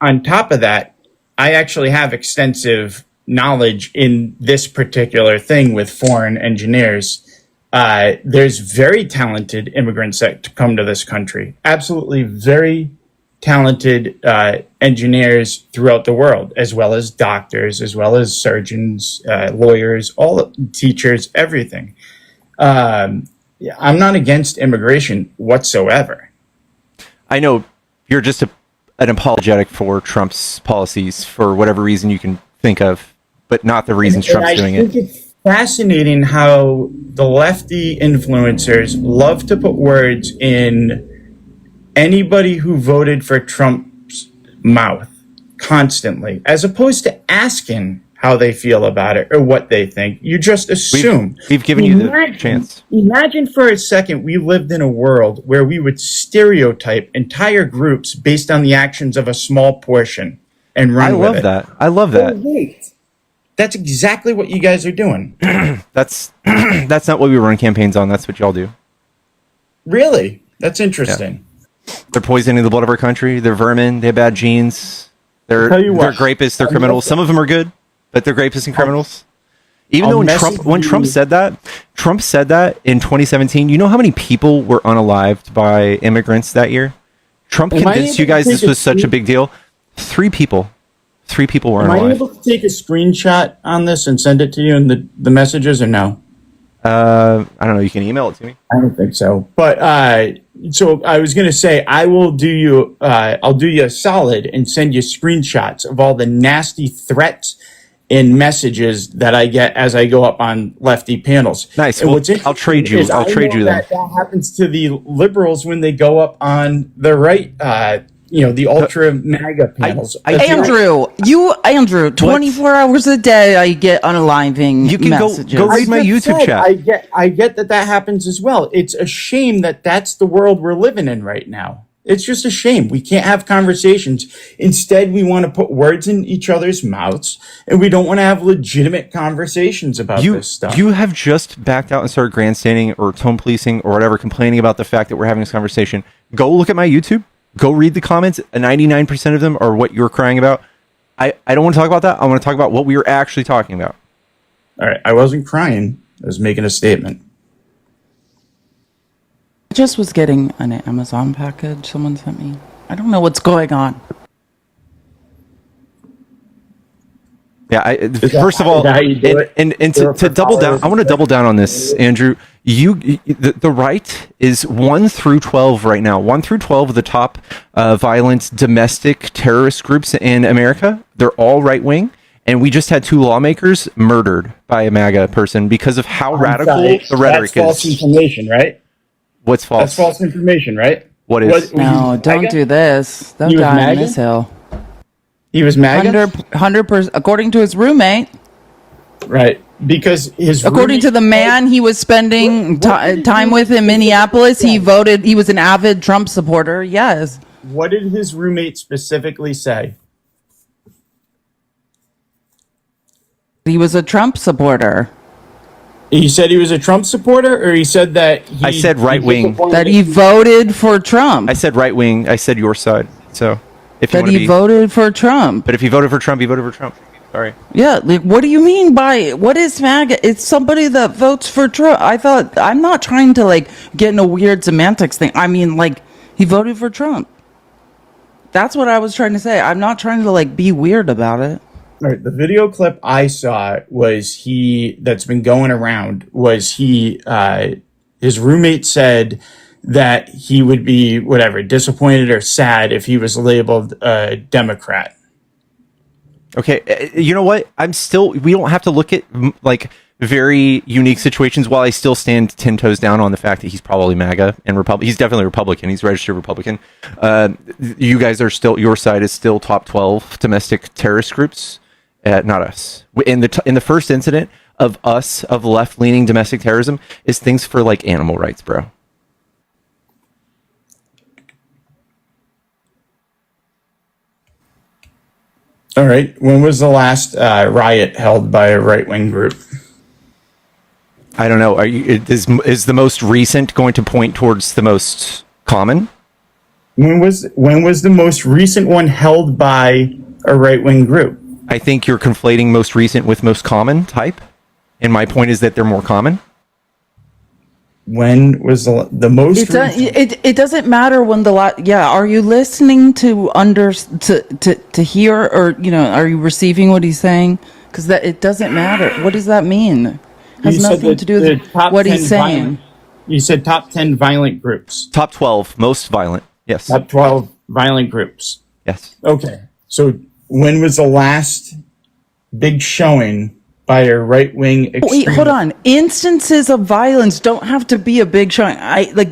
On top of that, I actually have extensive knowledge in this particular thing with foreign engineers. There's very talented immigrants that come to this country. Absolutely very talented engineers throughout the world, as well as doctors, as well as surgeons, lawyers, all teachers, everything. Yeah, I'm not against immigration whatsoever. I know you're just an apologetic for Trump's policies for whatever reason you can think of, but not the reasons Trump's doing it. I think it's fascinating how the lefty influencers love to put words in anybody who voted for Trump's mouth constantly, as opposed to asking how they feel about it or what they think. You just assume. We've given you the chance. Imagine for a second we lived in a world where we would stereotype entire groups based on the actions of a small portion and run with it. I love that. Oh, wait. That's exactly what you guys are doing. That's not what we run campaigns on. That's what y'all do. Really? That's interesting. Yeah. They're poisoning the blood of our country. They're vermin. They have bad genes. They're rapists. They're criminals. Some of them are good, but they're rapists and criminals. Even though when Trump said that in 2017, you know how many people were unalived by immigrants that year? Trump convinced you guys this was such a big deal. 3 people. 3 people were unalived. Am I able to take a screenshot on this and send it to you in the messages or no? I don't know. You can email it to me. I don't think so. But so I was going to say, I'll do you a solid and send you screenshots of all the nasty threats and messages that I get as I go up on lefty panels. Nice. And Well, I'll trade you. I'll trade you that. That happens to the liberals when they go up on the right, the ultra MAGA panels. Andrew, 24 hours a day, I get unaliving You can messages. go read my YouTube chat. I get that happens as well. It's a shame that that's the world we're living in right now. It's just a shame. We can't have conversations. Instead, we want to put words in each other's mouths, and we don't want to have legitimate conversations about this stuff. You have just backed out and started grandstanding or tone policing or whatever, complaining about the fact that we're having this conversation. Go look at my YouTube. Go read the comments. 99% of them are what you're crying about. I don't want to talk about that. I want to talk about what we were actually talking about. All right. I wasn't crying. I was making a statement. I just was getting an Amazon package someone sent me. I don't know what's going on. Yeah, first of all, and to double down, I want to double down on this, Andrew. The right is 1 through 12 right now. 1 through 12 of the top violent domestic terrorist groups in America. They're all right wing, and we just had 2 lawmakers murdered by a MAGA person because of how radical the rhetoric is. That's false information, right? What's false? That's false information, right? What is? No, don't do this. Don't die on this hill. He was MAGA? 100%, according to his roommate. Right. Because according to the man he was spending time with in Minneapolis, he was an avid Trump supporter. Yes. What did his roommate specifically say? He was a Trump supporter. He said he was a Trump supporter, or he said that I said right wing. That he voted for Trump. I said right wing. I said your side. So if you that he voted for Trump. But if he voted for Trump, he voted for Trump. Sorry. Yeah. Like, what do you mean by what is MAGA? It's somebody that votes for Trump. I'm not trying to get in a weird semantics thing. I mean, he voted for Trump. That's what I was trying to say. I'm not trying to be weird about it. All right, the video clip I saw that's been going around his roommate said that he would be disappointed or sad if he was labeled a Democrat. Okay, you know what? We don't have to look at very unique situations. While I still stand 10 toes down on the fact that he's probably MAGA and he's definitely Republican. He's registered Republican. You guys are still, your side is still top 12 domestic terrorist groups. Not us. In the first incident of left-leaning domestic terrorism is things for animal rights, bro. All right. When was the last riot held by a right-wing group? I don't know. Is the most recent going to point towards the most common? When was the most recent one held by a right-wing group? I think you're conflating most recent with most common type. And my point is that they're more common. When was the most recent? It doesn't matter when are you listening to to hear, or are you receiving what he's saying? Because that it doesn't matter. What does that mean? It has nothing to do with what he's saying. You said top 10 violent groups. Top 12 most violent. Yes. Top 12 violent groups. Yes. Okay. So when was the last big showing by a right-wing extremist? Wait, hold on. Instances of violence don't have to be a big showing.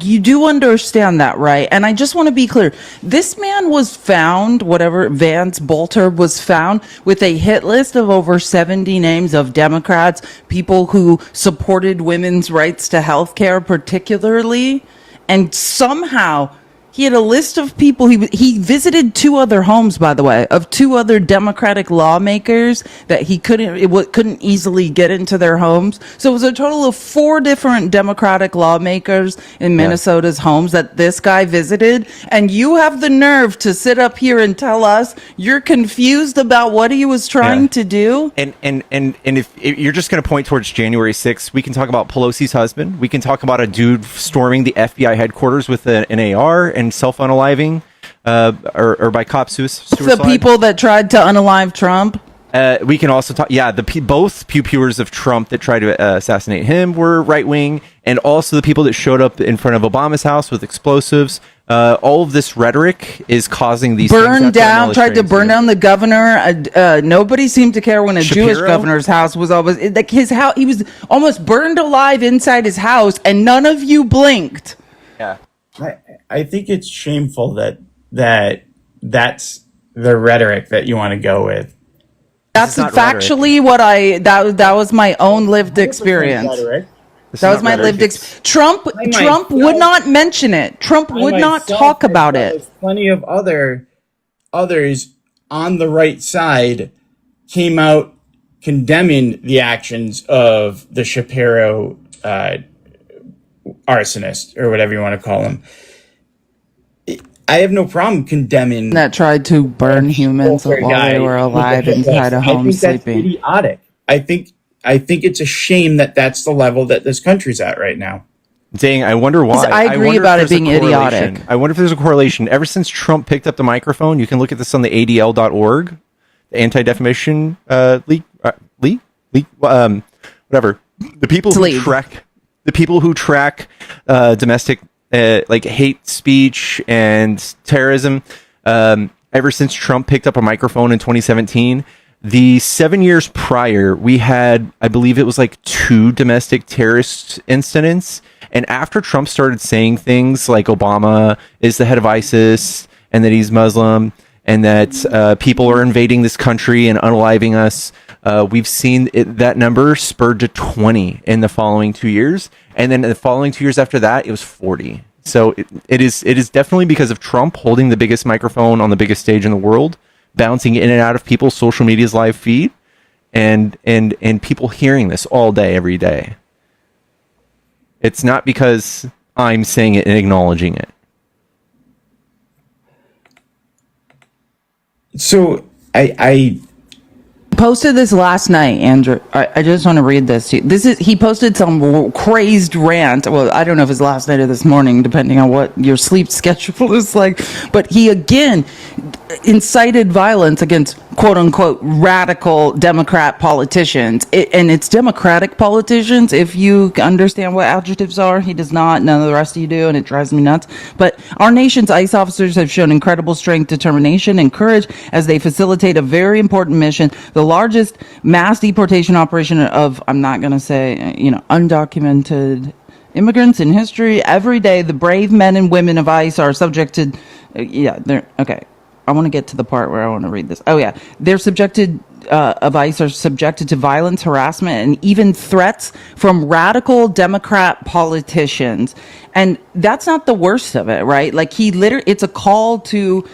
You do understand that, right? And I just want to be clear. This man was found, Vance Bolter was found with a hit list of over 70 names of Democrats, people who supported women's rights to health care particularly, and somehow he had a list of people. He visited 2 other homes, by the way, of 2 other Democratic lawmakers that he couldn't easily get into their homes. So it was a total of 4 different Democratic lawmakers in Minnesota's homes that this guy visited. And you have the nerve to sit up here and tell us you're confused about what he was trying to do. And if you're just going to point towards January 6th, we can talk about Pelosi's husband. We can talk about a dude storming the FBI headquarters with an AR and self-unaliving, or by cop suicide. The people that tried to unalive Trump. We can also talk. Yeah, both pew-pewers of Trump that tried to assassinate him were right-wing, and also the people that showed up in front of Obama's house with explosives. All of this rhetoric is causing these tried to burn down the governor. Nobody seemed to care when a Jewish governor's house was always like his house. He was almost burned alive inside his house, and none of you blinked. Yeah. I think it's shameful that that's the rhetoric that you want to go with. That's factually rhetoric. That was my own lived experience. That was my lived experience. Trump would not mention it. Trump would not talk about it. Plenty of others on the right side came out condemning the actions of the Shapiro arsonist, or whatever you want to call him. I have no problem condemning that tried to burn humans while they were alive inside a home sleeping. That's idiotic. I think it's a shame that that's the level that this country's at right now. Dang, I wonder why. I agree about it being idiotic. I wonder if there's a correlation. Ever since Trump picked up the microphone, you can look at this on the ADL.org, the Anti-Defamation League, whatever. The people who track domestic hate speech and terrorism. Ever since Trump picked up a microphone in 2017, the 7 years prior, we had, I believe it was 2 domestic terrorist incidents. And after Trump started saying things like Obama is the head of ISIS and that he's Muslim and that people are invading this country and unaliving us, we've seen that number spurred to 20 in the following 2 years. And then the following 2 years after that, it was 40. So it is definitely because of Trump holding the biggest microphone on the biggest stage in the world, bouncing in and out of people's social media's live feed, and people hearing this all day, every day. It's not because I'm saying it and acknowledging it. So I posted this last night, Andrew. I just want to read this to you. He posted some crazed rant. Well, I don't know if it's last night or this morning, depending on what your sleep schedule is like. But he again incited violence against quote unquote radical Democrat politicians. And it's Democratic politicians. If you understand what adjectives are, he does not. None of the rest of you do, and it drives me nuts. But our nation's ICE officers have shown incredible strength, determination, and courage as they facilitate a very important mission, the largest mass deportation operation of, I'm not going to say, undocumented immigrants in history. Every day, the brave men and women of ICE are subjected. Okay. I want to get to the part where I want to read this. Oh yeah, they're subjected of ICE are subjected to violence, harassment, and even threats from radical Democrat politicians. And that's not the worst of it, right? It's a call to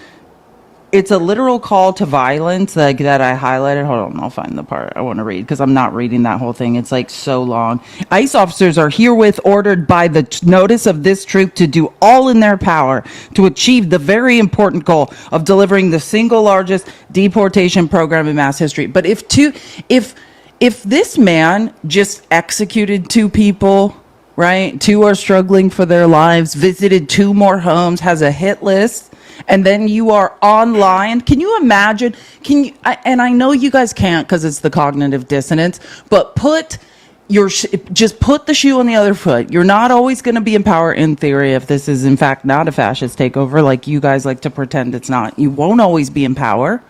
it's a literal call to violence, like that I highlighted. Hold on, I'll find the part I want to read because I'm not reading that whole thing. It's like so long. ICE officers are herewith ordered by the notice of this troop to do all in their power to achieve the very important goal of delivering the single largest deportation program in mass history. But if this man just executed 2 people, right? 2 are struggling for their lives, visited 2 more homes, has a hit list, and then you are online. Can you imagine? And I know you guys can't because it's the cognitive dissonance, but just put the shoe on the other foot. You're not always going to be in power in theory if this is in fact not a fascist takeover like you guys like to pretend it's not. You won't always be in power.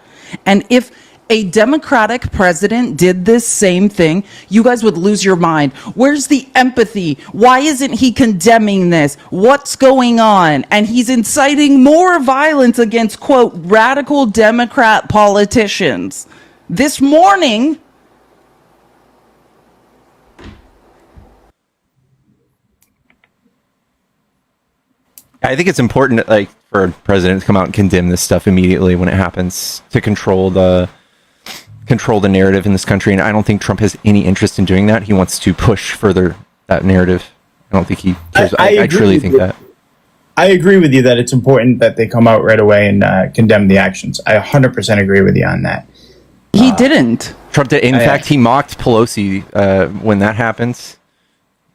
And if a Democratic president did this same thing, you guys would lose your mind. Where's the empathy? Why isn't he condemning this? What's going on? And he's inciting more violence against, quote, radical Democrat politicians. This morning, I think it's important, like, for a president to come out and condemn this stuff immediately when it happens to control the narrative in this country. And I don't think Trump has any interest in doing that. He wants to push further that narrative. I don't think he cares. I truly think that. I agree with you that it's important that they come out right away and condemn the actions. I 100% agree with you on that. he didn't. Trump did. In fact, he mocked Pelosi when that happens.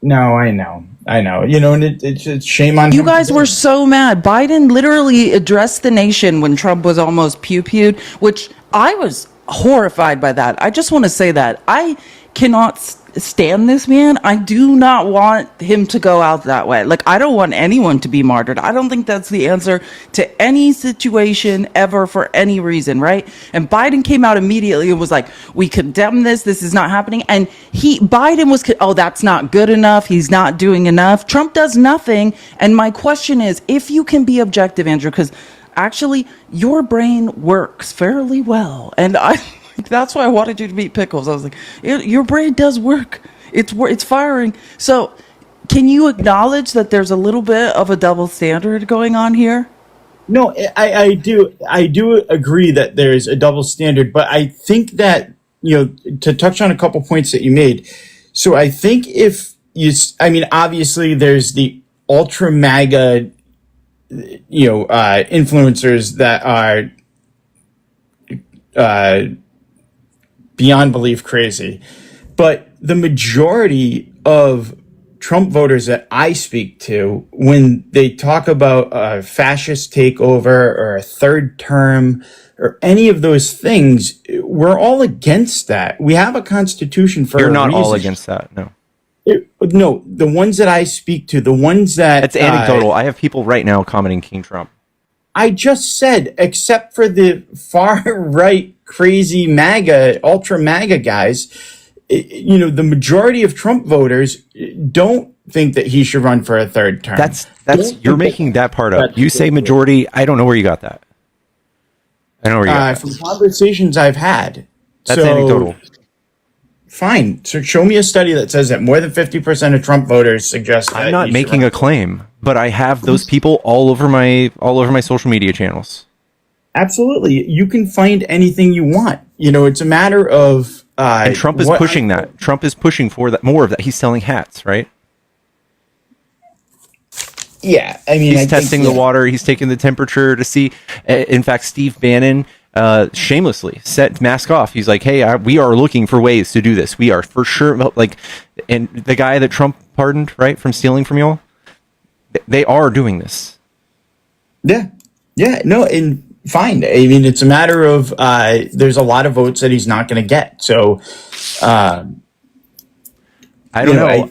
No, I know. You know, and it's shame on You him. guys were so mad. Biden literally addressed the nation when Trump was almost pew-pewed, which I was horrified by that. I just want to say that. I cannot stand this man. I do not want him to go out that way. Like, I don't want anyone to be martyred. I don't think that's the answer to any situation ever for any reason, right? And Biden came out immediately and was like, we condemn this. This is not happening. And Biden was, oh, that's not good enough. He's not doing enough. Trump does nothing. And my question is, if you can be objective, Andrew, because actually your brain works fairly well. And that's why I wanted you to meet Pickles. I was like, your brain does work. It's firing. So can you acknowledge that there's a little bit of a double standard going on here? No, I do agree that there's a double standard, but I think that, you know, to touch on a couple points that you made. So I think obviously there's the ultra MAGA, influencers that are, beyond belief crazy. But the majority of Trump voters that I speak to, when they talk about a fascist takeover or a third term or any of those things, we're all against that. We have a constitution for a reason. You're not all against that, no. No, the ones that I speak to, the ones that... It's anecdotal. I have people right now commenting King Trump. I just said, except for the far right, crazy MAGA, ultra MAGA guys, the majority of Trump voters don't think that he should run for a third term. You're making that part up. You say majority. I don't know where you got that. I don't know where you got that. From conversations I've had. That's anecdotal. Fine. So show me a study that says that more than 50% of Trump voters suggest that. I'm not making a claim, but I have those people all over my social media channels. Absolutely. You can find anything you want. It's a matter of and Trump is pushing that. Trump is pushing for that, more of that. He's selling hats, right? Yeah. He's testing the water. He's taking the temperature to see. In fact, Steve Bannon shamelessly set mask off. He's like, hey, we are looking for ways to do this. We are for sure. And the guy that Trump pardoned, right, from stealing from y'all, they are doing this. Yeah. No, and fine. It's a matter of there's a lot of votes that he's not going to get. So I don't know.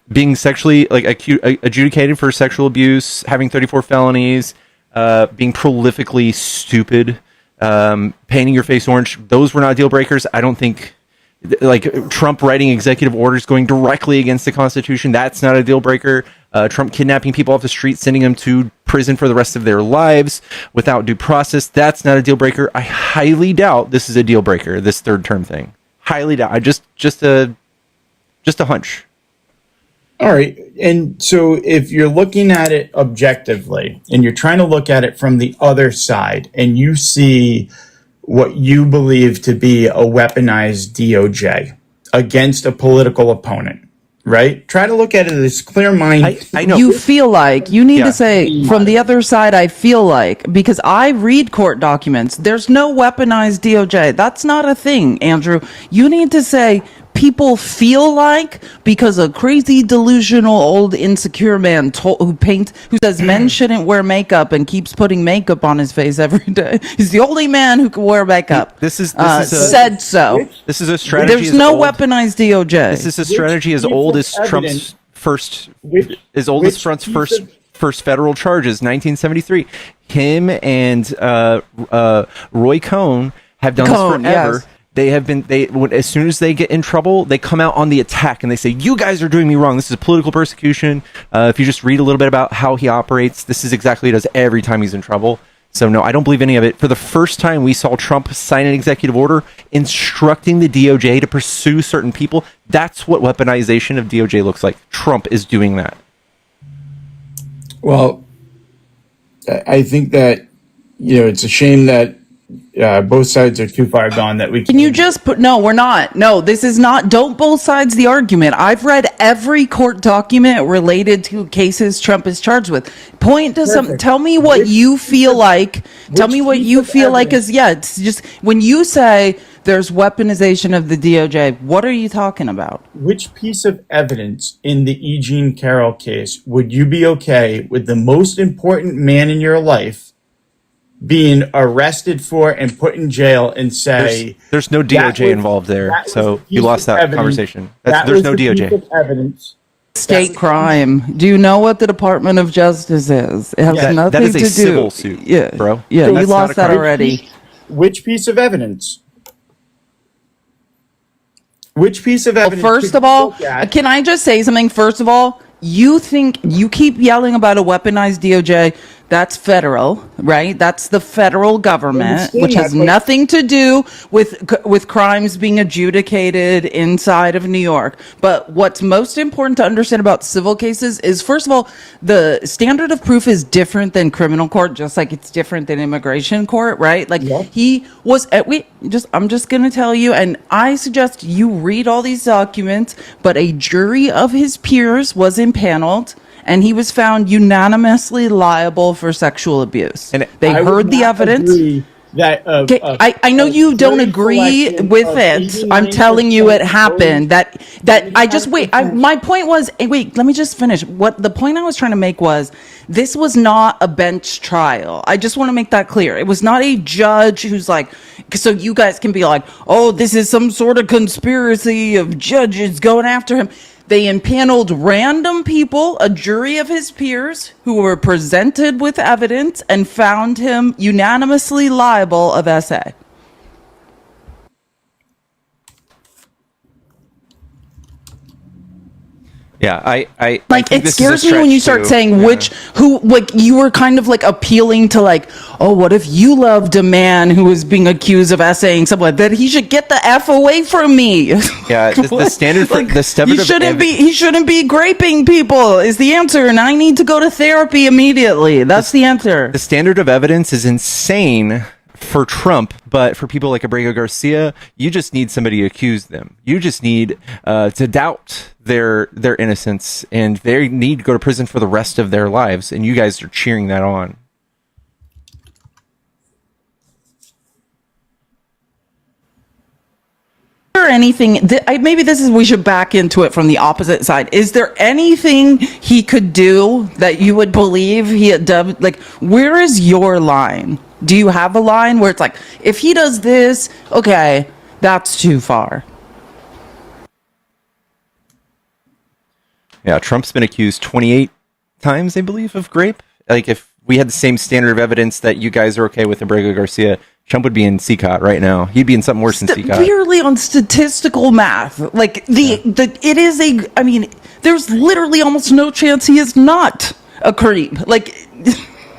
Being sexually adjudicated for sexual abuse, having 34 felonies, being prolifically stupid, painting your face orange, those were not deal breakers. I don't think Trump writing executive orders going directly against the Constitution, that's not a deal breaker. Trump kidnapping people off the street, sending them to prison for the rest of their lives without due process, that's not a deal breaker. I highly doubt this is a deal breaker, this third term thing. Highly doubt. Just a hunch. All right. And so if you're looking at it objectively and you're trying to look at it from the other side and you see what you believe to be a weaponized DOJ against a political opponent, right? Try to look at it as clear mind. I know. You feel like you need Yeah. to say from the other side. I feel like, because I read court documents. There's no weaponized DOJ. That's not a thing, Andrew. You need to say people feel like, because a crazy delusional old insecure man who says men shouldn't wear makeup and keeps putting makeup on his face every day. He's the only man who can wear makeup. This is said so. This is a strategy. There's as no old- weaponized DOJ. This is a strategy as piece old of as Trump's evidence- first, which- as old as which Trump's piece first of- first federal charges, 1973. Him and Roy Cohn have done this forever. Yes. They have been. As soon as they get in trouble, they come out on the attack and they say, "You guys are doing me wrong. This is political persecution." If you just read a little bit about how he operates, this is exactly what he does every time he's in trouble. So no, I don't believe any of it. For the first time, we saw Trump sign an executive order instructing the DOJ to pursue certain people. That's what weaponization of DOJ looks like. Trump is doing that. Well, I think that, it's a shame that both sides are too far gone that we Can you just put, no, we're not. No, this is not, don't both sides the argument. I've read every court document related to cases Trump is charged with. Point to some, tell me what you feel like, tell me what you feel like is, it's just, when you say there's weaponization of the DOJ, what are you talking about? Which piece of evidence in the E. Jean Carroll case would you be okay with the most important man in your life being arrested for and put in jail and say There's no DOJ involved there, so you lost that conversation. There's no DOJ. Evidence. State crime. Do you know what the Department of Justice is? It has nothing that is a to do. civil suit, bro. Yeah, So you that's lost not a that crime. already. Which piece of evidence? Which piece of evidence? First of all, can I just say something? First of all, you keep yelling about a weaponized DOJ. That's federal, right? That's the federal government, which has nothing to do with crimes being adjudicated inside of New York. But what's most important to understand about civil cases is, first of all, the standard of proof is different than criminal court, just like it's different than immigration court, right? Like he was I'm just going to tell you, and I suggest you read all these documents, but a jury of his peers was impaneled, and he was found unanimously liable for sexual abuse. And they heard the evidence. That I know you don't agree with it. I'm telling you it happened. My point was, wait, let me just finish. What the point I was trying to make was, this was not a bench trial. I just want to make that clear. It was not a judge who's like, so you guys can be like, oh, this is some sort of conspiracy of judges going after him. They impaneled random people, a jury of his peers, who were presented with evidence and found him unanimously liable of SA. Yeah, I Like, think it this is a scares me when you stretch start too. saying you were kind of like appealing to like, oh, what if you loved a man who was being accused of essaying someone, that he should get the F away from me. Yeah, the standard for the standard he shouldn't be graping people is the answer, and I need to go to therapy immediately. That's the answer. The standard of evidence is insane for Trump, but for people like Abrego Garcia, you just need somebody to accuse them. You just need to doubt their innocence, and they need to go to prison for the rest of their lives, and you guys are cheering that on. Is there anything maybe this is, we should back into it from the opposite side. Is there anything he could do that you would believe he had done? Like, where is your line? Do you have a line where it's like, if he does this, okay, that's too far? Yeah, Trump's been accused 28 times, I believe, of grape. Like, if we had the same standard of evidence that you guys are okay with Abrego Garcia, Trump would be in CCOT right now. He'd be in something worse than CCOT. Purely on statistical math. Like, there's literally almost no chance he is not a creep. Like,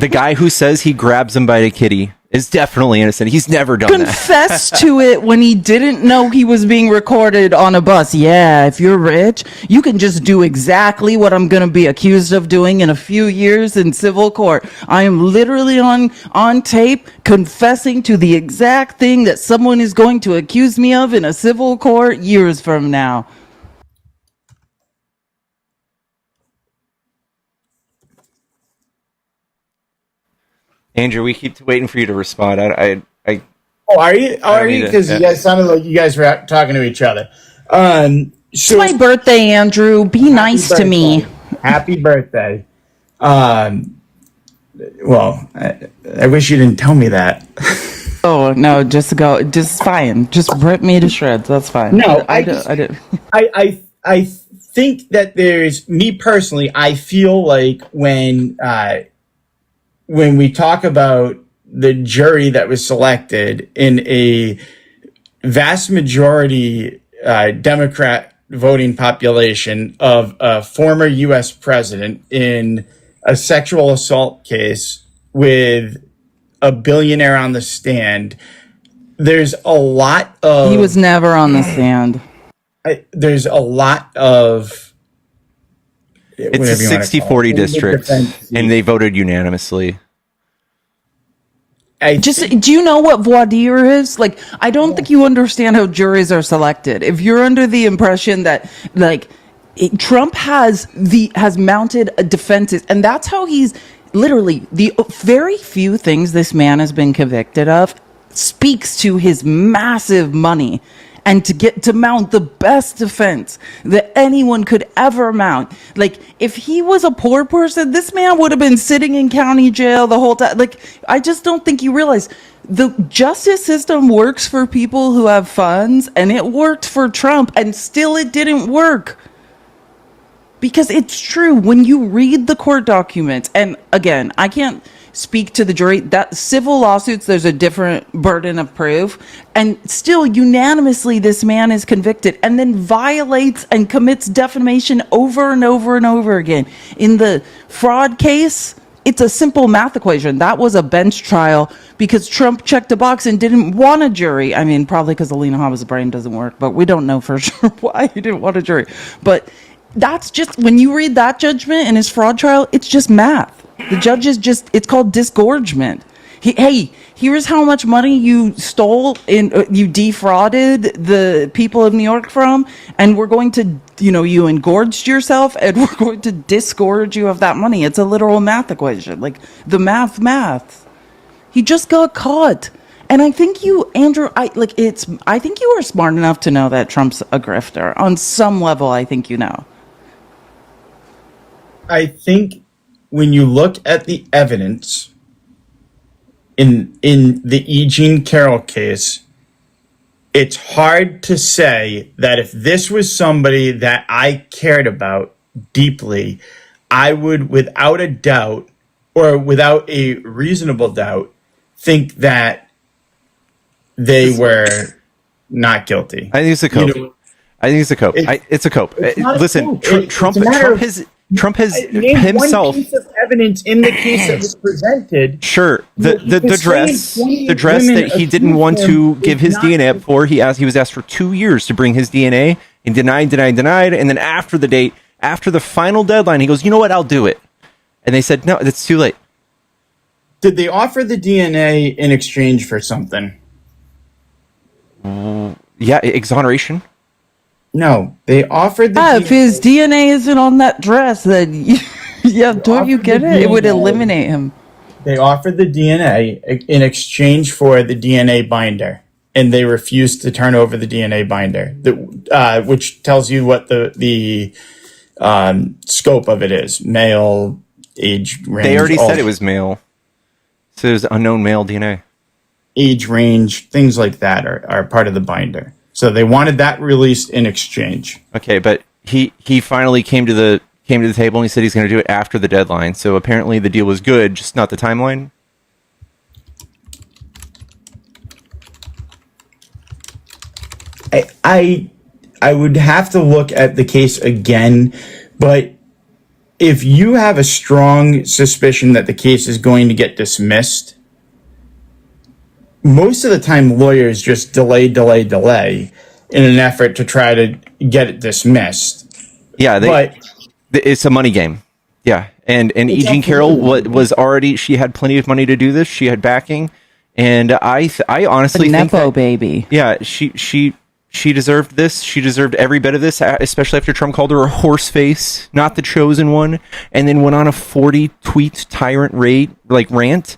the guy who says he grabs him by the kitty is definitely innocent. He's never done that. Confessed to it when he didn't know he was being recorded on a bus. Yeah, if you're rich, you can just do exactly what I'm going to be accused of doing in a few years in civil court. I am literally on tape confessing to the exact thing that someone is going to accuse me of in a civil court years from now. Andrew, we keep waiting for you to respond. Oh, are you? Oh, are you? Because yeah. you guys sounded like you guys were talking to each other. It's my birthday, Andrew. Be nice to me. Happy birthday. Well, I wish you didn't tell me that. Oh no, just fine. Just rip me to shreds. That's fine. No, I did. I think that there's me personally. I feel like when we talk about the jury that was selected in a vast majority Democrat voting population of a former U.S. president in a sexual assault case with a billionaire on the stand, there's a lot of... He was never on the stand. There's a lot of... It's a 60-40 district, and they voted unanimously. Do you know what voir dire is? Like, I don't think you understand how juries are selected. If you're under the impression that, like, Trump has mounted defenses, and that's how he's literally the very few things this man has been convicted of speaks to his massive money. And to mount the best defense that anyone could ever mount. Like, if he was a poor person, this man would have been sitting in county jail the whole time. Like, I just don't think you realize the justice system works for people who have funds, and it worked for Trump, and still it didn't work. Because it's true, when you read the court documents, and again, I can't speak to the jury, that civil lawsuits, there's a different burden of proof, and still unanimously this man is convicted and then violates and commits defamation over and over and over again. In the fraud case, it's a simple math equation. That was a bench trial because Trump checked a box and didn't want a jury. I mean, probably because Alina Habba's brain doesn't work, but we don't know for sure why he didn't want a jury. But that's just, when you read that judgment in his fraud trial, it's just math. The judge is just, it's called disgorgement. Hey, here's how much money you stole you defrauded the people of New York from, and we're going to, you engorged yourself, and we're going to disgorge you of that money. It's a literal math equation, like the math. He just got caught. And I think you, Andrew, I think you are smart enough to know that Trump's a grifter. On some level, I think you know. I think when you look at the evidence in the E. Jean Carroll case, it's hard to say that if this was somebody that I cared about deeply, I would, without a doubt, or without a reasonable doubt, think that they were not guilty. I think it's a cope. It's a cope. Listen, Trump has himself. One piece of evidence in the case that was presented. Sure, the dress that he didn't want to give his DNA up for. He was asked for 2 years to bring his DNA, and denied, and then after the final deadline, he goes, "You know what? I'll do it." And they said, "No, it's too late." Did they offer the DNA in exchange for something? Yeah, exoneration. No, they offered the DNA. If his DNA isn't on that dress, then don't you get it? It would eliminate him. They offered the DNA in exchange for the DNA binder, and they refused to turn over the DNA binder, which tells you what the scope of it is: male, age range. They already said it was male, so there's unknown male DNA. Age range, things like that are part of the binder. So they wanted that released in exchange. Okay, but he finally came to the table and he said he's going to do it after the deadline. So apparently the deal was good, just not the timeline. I would have to look at the case again, but if you have a strong suspicion that the case is going to get dismissed, most of the time lawyers just delay in an effort to try to get it dismissed. Yeah, But it's a money game. Yeah, and E. Jean Carroll was already, she had plenty of money to do this. She had backing, and I honestly think Nepo that, baby. yeah, she deserved this. She deserved every bit of this, especially after Trump called her a horse face, not the chosen one, and then went on a 40 tweet tirant rant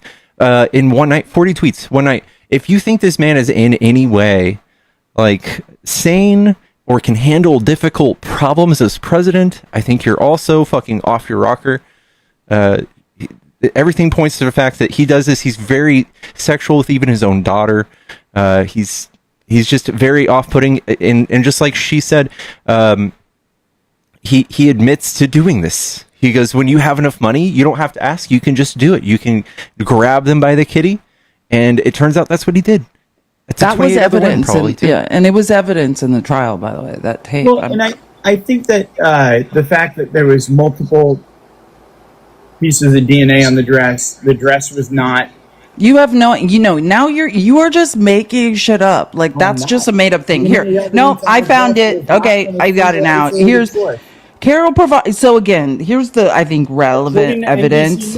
in one night. 40 tweets one night. If you think this man is in any way like sane or can handle difficult problems as president, I think you're also fucking off your rocker. Everything points to the fact that he does this. He's very sexual with even his own daughter. He's just very off-putting, and just like she said, he admits to doing this. He goes, when you have enough money, you don't have to ask. You can just do it. You can grab them by the kitty, and it turns out that's what he did. That was evidence, and it was evidence in the trial, by the way. That tape. Well, and I think that the fact that there was multiple pieces of DNA on the dress was not. You have no, now you are just making shit up. Like, that's just a made up thing. Here, no, I found it. Okay, I got it now. Here's Carroll provides. So again, here's the, I think, relevant evidence.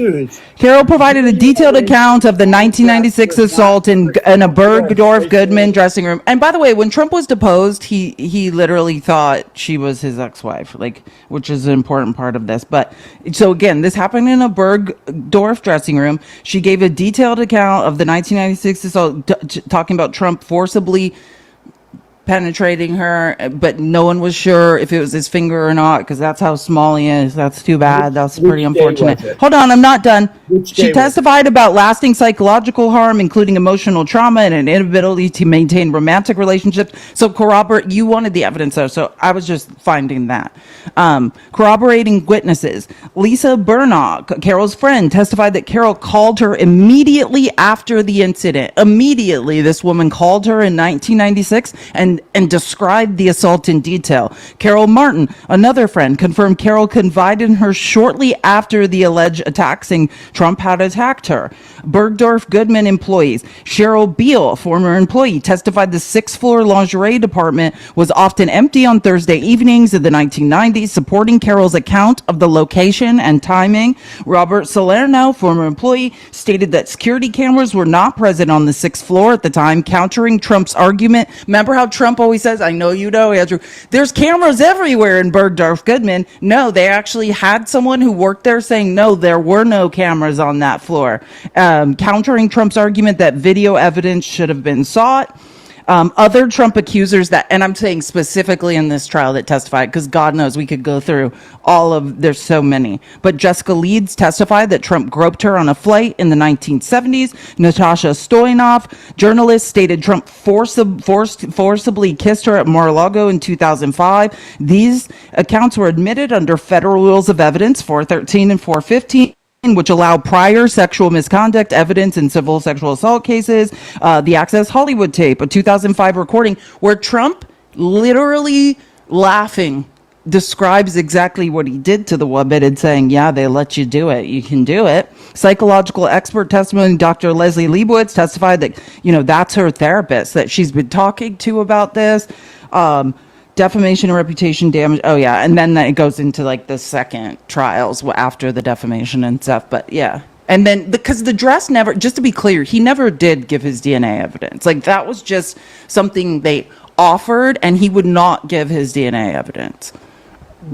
Carroll provided a detailed account of the 1996 assault in a Bergdorf Goodman dressing room. And by the way, when Trump was deposed, he literally thought she was his ex-wife, like, which is an important part of this. But so again, this happened in a Bergdorf dressing room. She gave a detailed account of the 1996 assault, talking about Trump forcibly penetrating her, but no one was sure if it was his finger or not, because that's how small he is. That's too bad. That's pretty unfortunate. Hold on, I'm not done. She testified about lasting psychological harm, including emotional trauma and an inability to maintain romantic relationships. So corroborate, you wanted the evidence there, so I was just finding that. Corroborating witnesses. Lisa Burnock, Carroll's friend, testified that Carroll called her immediately after the incident. Immediately, this woman called her in 1996 and described the assault in detail. Carol Martin, another friend, confirmed Carroll confided in her shortly after the alleged attack, saying Trump had attacked her. Bergdorf Goodman employees. Cheryl Beal, former employee, testified the sixth-floor lingerie department was often empty on Thursday evenings in the 1990s, supporting Carroll's account of the location and timing. Robert Salerno, former employee, stated that security cameras were not present on the sixth floor at the time, countering Trump's argument. Remember how Trump always says, I know you know, Andrew, there's cameras everywhere in Bergdorf Goodman. No, they actually had someone who worked there saying, no, there were no cameras on that floor. Countering Trump's argument that video evidence should have been sought. Other Trump accusers that, and I'm saying specifically in this trial that testified, because God knows we could go through there's so many. But Jessica Leeds testified that Trump groped her on a flight in the 1970s. Natasha Stoyanov, journalist, stated Trump forcibly kissed her at Mar-a-Lago in 2005. These accounts were admitted under federal rules of evidence 413 and 415. Which allow prior sexual misconduct evidence in civil sexual assault cases. The Access Hollywood tape, a 2005 recording where Trump, literally laughing, describes exactly what he did to the woman and saying, yeah, they let you do it. You can do it. Psychological expert testimony, Dr. Leslie Leibowitz testified that, that's her therapist that she's been talking to about this. Defamation and reputation damage. Oh yeah, and then it goes into like the second trials after the defamation and stuff. But yeah, and then because the dress never, just to be clear, he never did give his DNA evidence. Like that was just something they offered, and he would not give his DNA evidence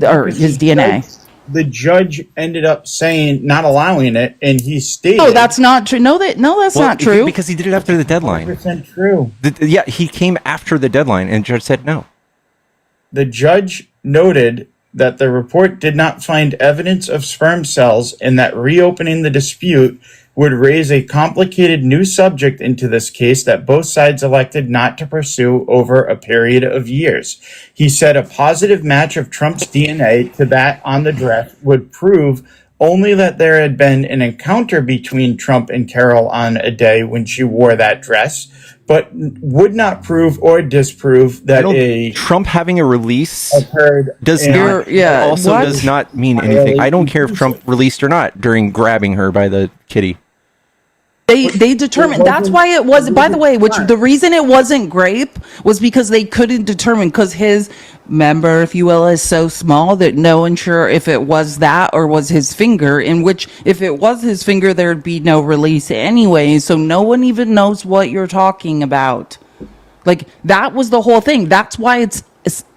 or his DNA. The judge ended up saying not allowing it, and he stated, "Oh, that's not true. No, that's not true because he did it after the deadline." 100% true. Yeah, he came after the deadline, and the judge said no. The judge noted that the report did not find evidence of sperm cells and that reopening the dispute would raise a complicated new subject into this case that both sides elected not to pursue over a period of years. He said a positive match of Trump's DNA to that on the dress would prove only that there had been an encounter between Trump and Carroll on a day when she wore that dress, but would not prove or disprove that Trump having a release occurred does not mean anything. I don't care if Trump released or not during grabbing her by the kitty. They determined, that's why it was, by the way, which the reason it wasn't grape was because they couldn't determine, because his member, if you will, is so small that no one sure if it was that or was his finger, in which if it was his finger there'd be no release anyway, so no one even knows what you're talking about. Like, that was the whole thing. That's why it's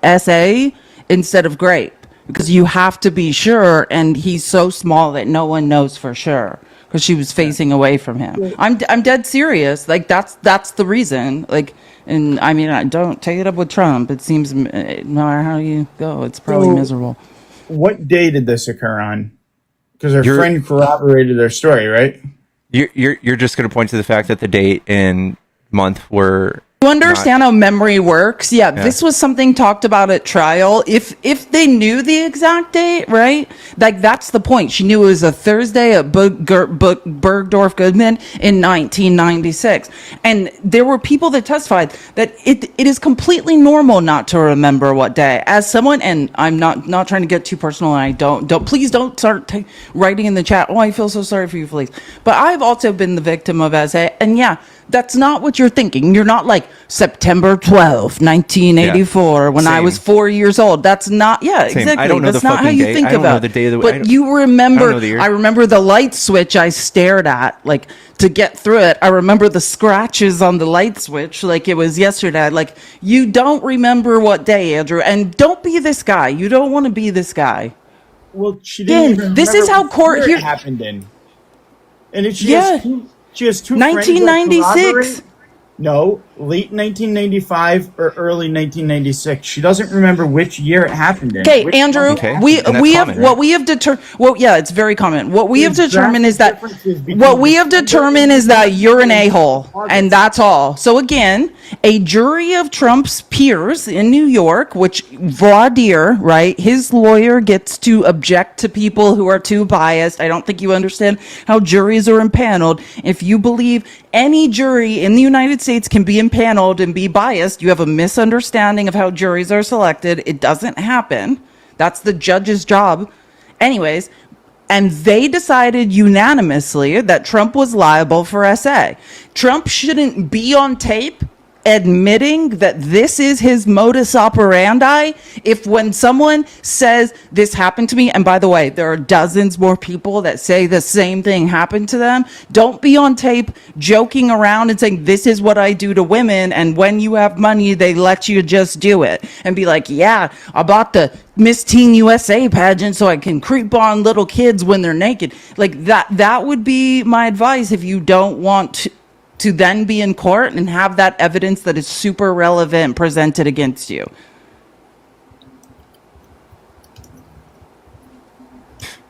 SA instead of grape, because you have to be sure, and he's so small that no one knows for sure. Because she was facing away from him. I'm dead serious. Like, that's the reason. Like, and I mean, I don't take it up with Trump. It seems no matter how you go, it's probably miserable. What day did this occur on? Because her friend corroborated their story, right? You're just going to point to the fact that the date and month were. You understand how memory works? Yeah, this was something talked about at trial. If they knew the exact date, right? Like, that's the point. She knew it was a Thursday at Bergdorf Goodman in 1996. And there were people that testified that it is completely normal not to remember what day. As someone, and I'm not trying to get too personal, and I don't please don't start writing in the chat, oh, I feel so sorry for you, please. But I've also been the victim of SA, and yeah, that's not what you're thinking. You're not like September 12th, 1984, when I was 4 years old. That's not, exactly. I don't know that's the not how you date. think I don't know about the day of the But you remember, I remember the light switch I stared at, like, to get through it. I remember the scratches on the light switch like it was yesterday. Like, you don't remember what day, Andrew. And don't be this guy. You don't want to be this guy. Well, she didn't even this is how court here happened in. And she has two 1996. No, late 1995 or early 1996. She doesn't remember which year it happened in. Okay, Andrew, we have common, what we have determined. Well, yeah, it's very common. What we have determined is that you're an a-hole, and that's all. So again, a jury of Trump's peers in New York, which voir dire, right? His lawyer gets to object to people who are too biased. I don't think you understand how juries are impaneled. If you believe any jury in the United States can be impaneled and be biased, you have a misunderstanding of how juries are selected. It doesn't happen. That's the judge's job. Anyways, and they decided unanimously that Trump was liable for SA. Trump shouldn't be on tape admitting that this is his modus operandi. If when someone says this happened to me, and by the way, there are dozens more people that say the same thing happened to them, don't be on tape joking around and saying this is what I do to women, and when you have money they let you just do it and be like, yeah, I bought the Miss Teen USA pageant so I can creep on little kids when they're naked. Like, that would be my advice if you don't want to then be in court and have that evidence that is super relevant presented against you.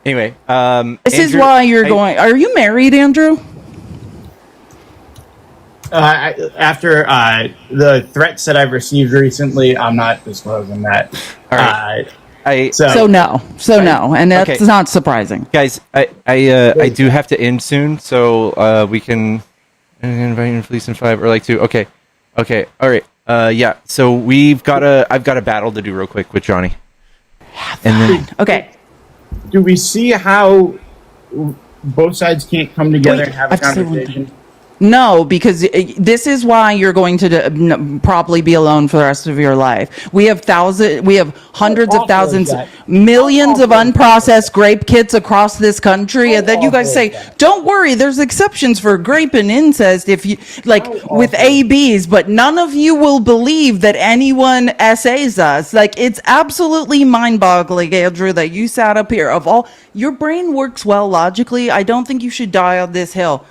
Anyway, this Andrew, is why you're going. Are you married, Andrew? After the threats that I've received recently, I'm not disclosing that. All right. So no, and that's not surprising, guys. I do have to end soon, so we can. Invite you to Fleece in 5 or like 2. Okay. All right. Yeah. So I've got a battle to do real quick with Johnny. And then, do we see how both sides can't come together and have a conversation? No, because this is why you're going to probably be alone for the rest of your life. We have hundreds of thousands, millions of unprocessed grape kits across this country, and then you guys say, "Don't worry, there's exceptions for grape and incest if you with ABs," but none of you will believe that anyone SAs us. Like, it's absolutely mind-boggling, Andrew, that you sat up here. Your brain works well logically. I don't think you should die on this hill.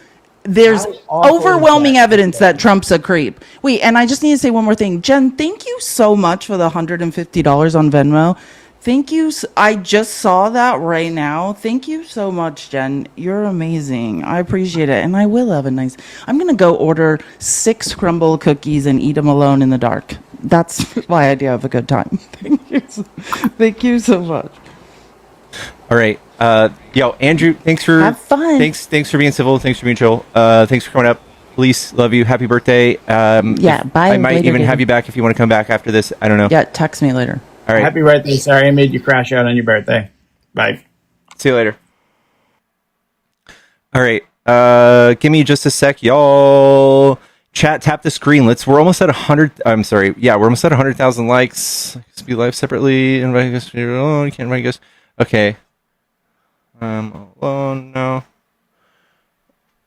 There's overwhelming evidence that Trump's a creep. Wait, and I just need to say one more thing. Jen, thank you so much for the $150 on Venmo. Thank you. I just saw that right now. Thank you so much, Jen. You're amazing. I appreciate it. And I will have I'm going to go order 6 crumble cookies and eat them alone in the dark. That's my idea of a good time. Thank you so much. All right. Andrew, thanks for have fun. Thanks for being civil. Thanks for being chill. Thanks for coming up. Elise, love you. Happy birthday. Bye. I might even have you back if you want to come back after this. I don't know. Yeah, text me later. All right. Happy birthday. Sorry I made you crash out on your birthday. Bye. See you later. All right. Give me just a sec, y'all. Chat, tap the screen. We're almost at 100. I'm sorry. Yeah, we're almost at 100,000 likes. Be live separately. Invite us. Oh, you can't invite us. Okay. Alone now.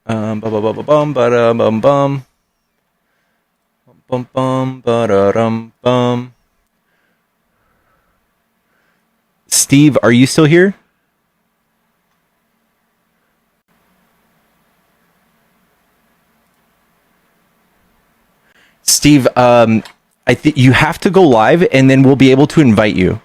Bum bum bum bum bum bum bum bum bum bum bum. Steve, are you still here? Steve, I think you have to go live, and then we'll be able to invite you.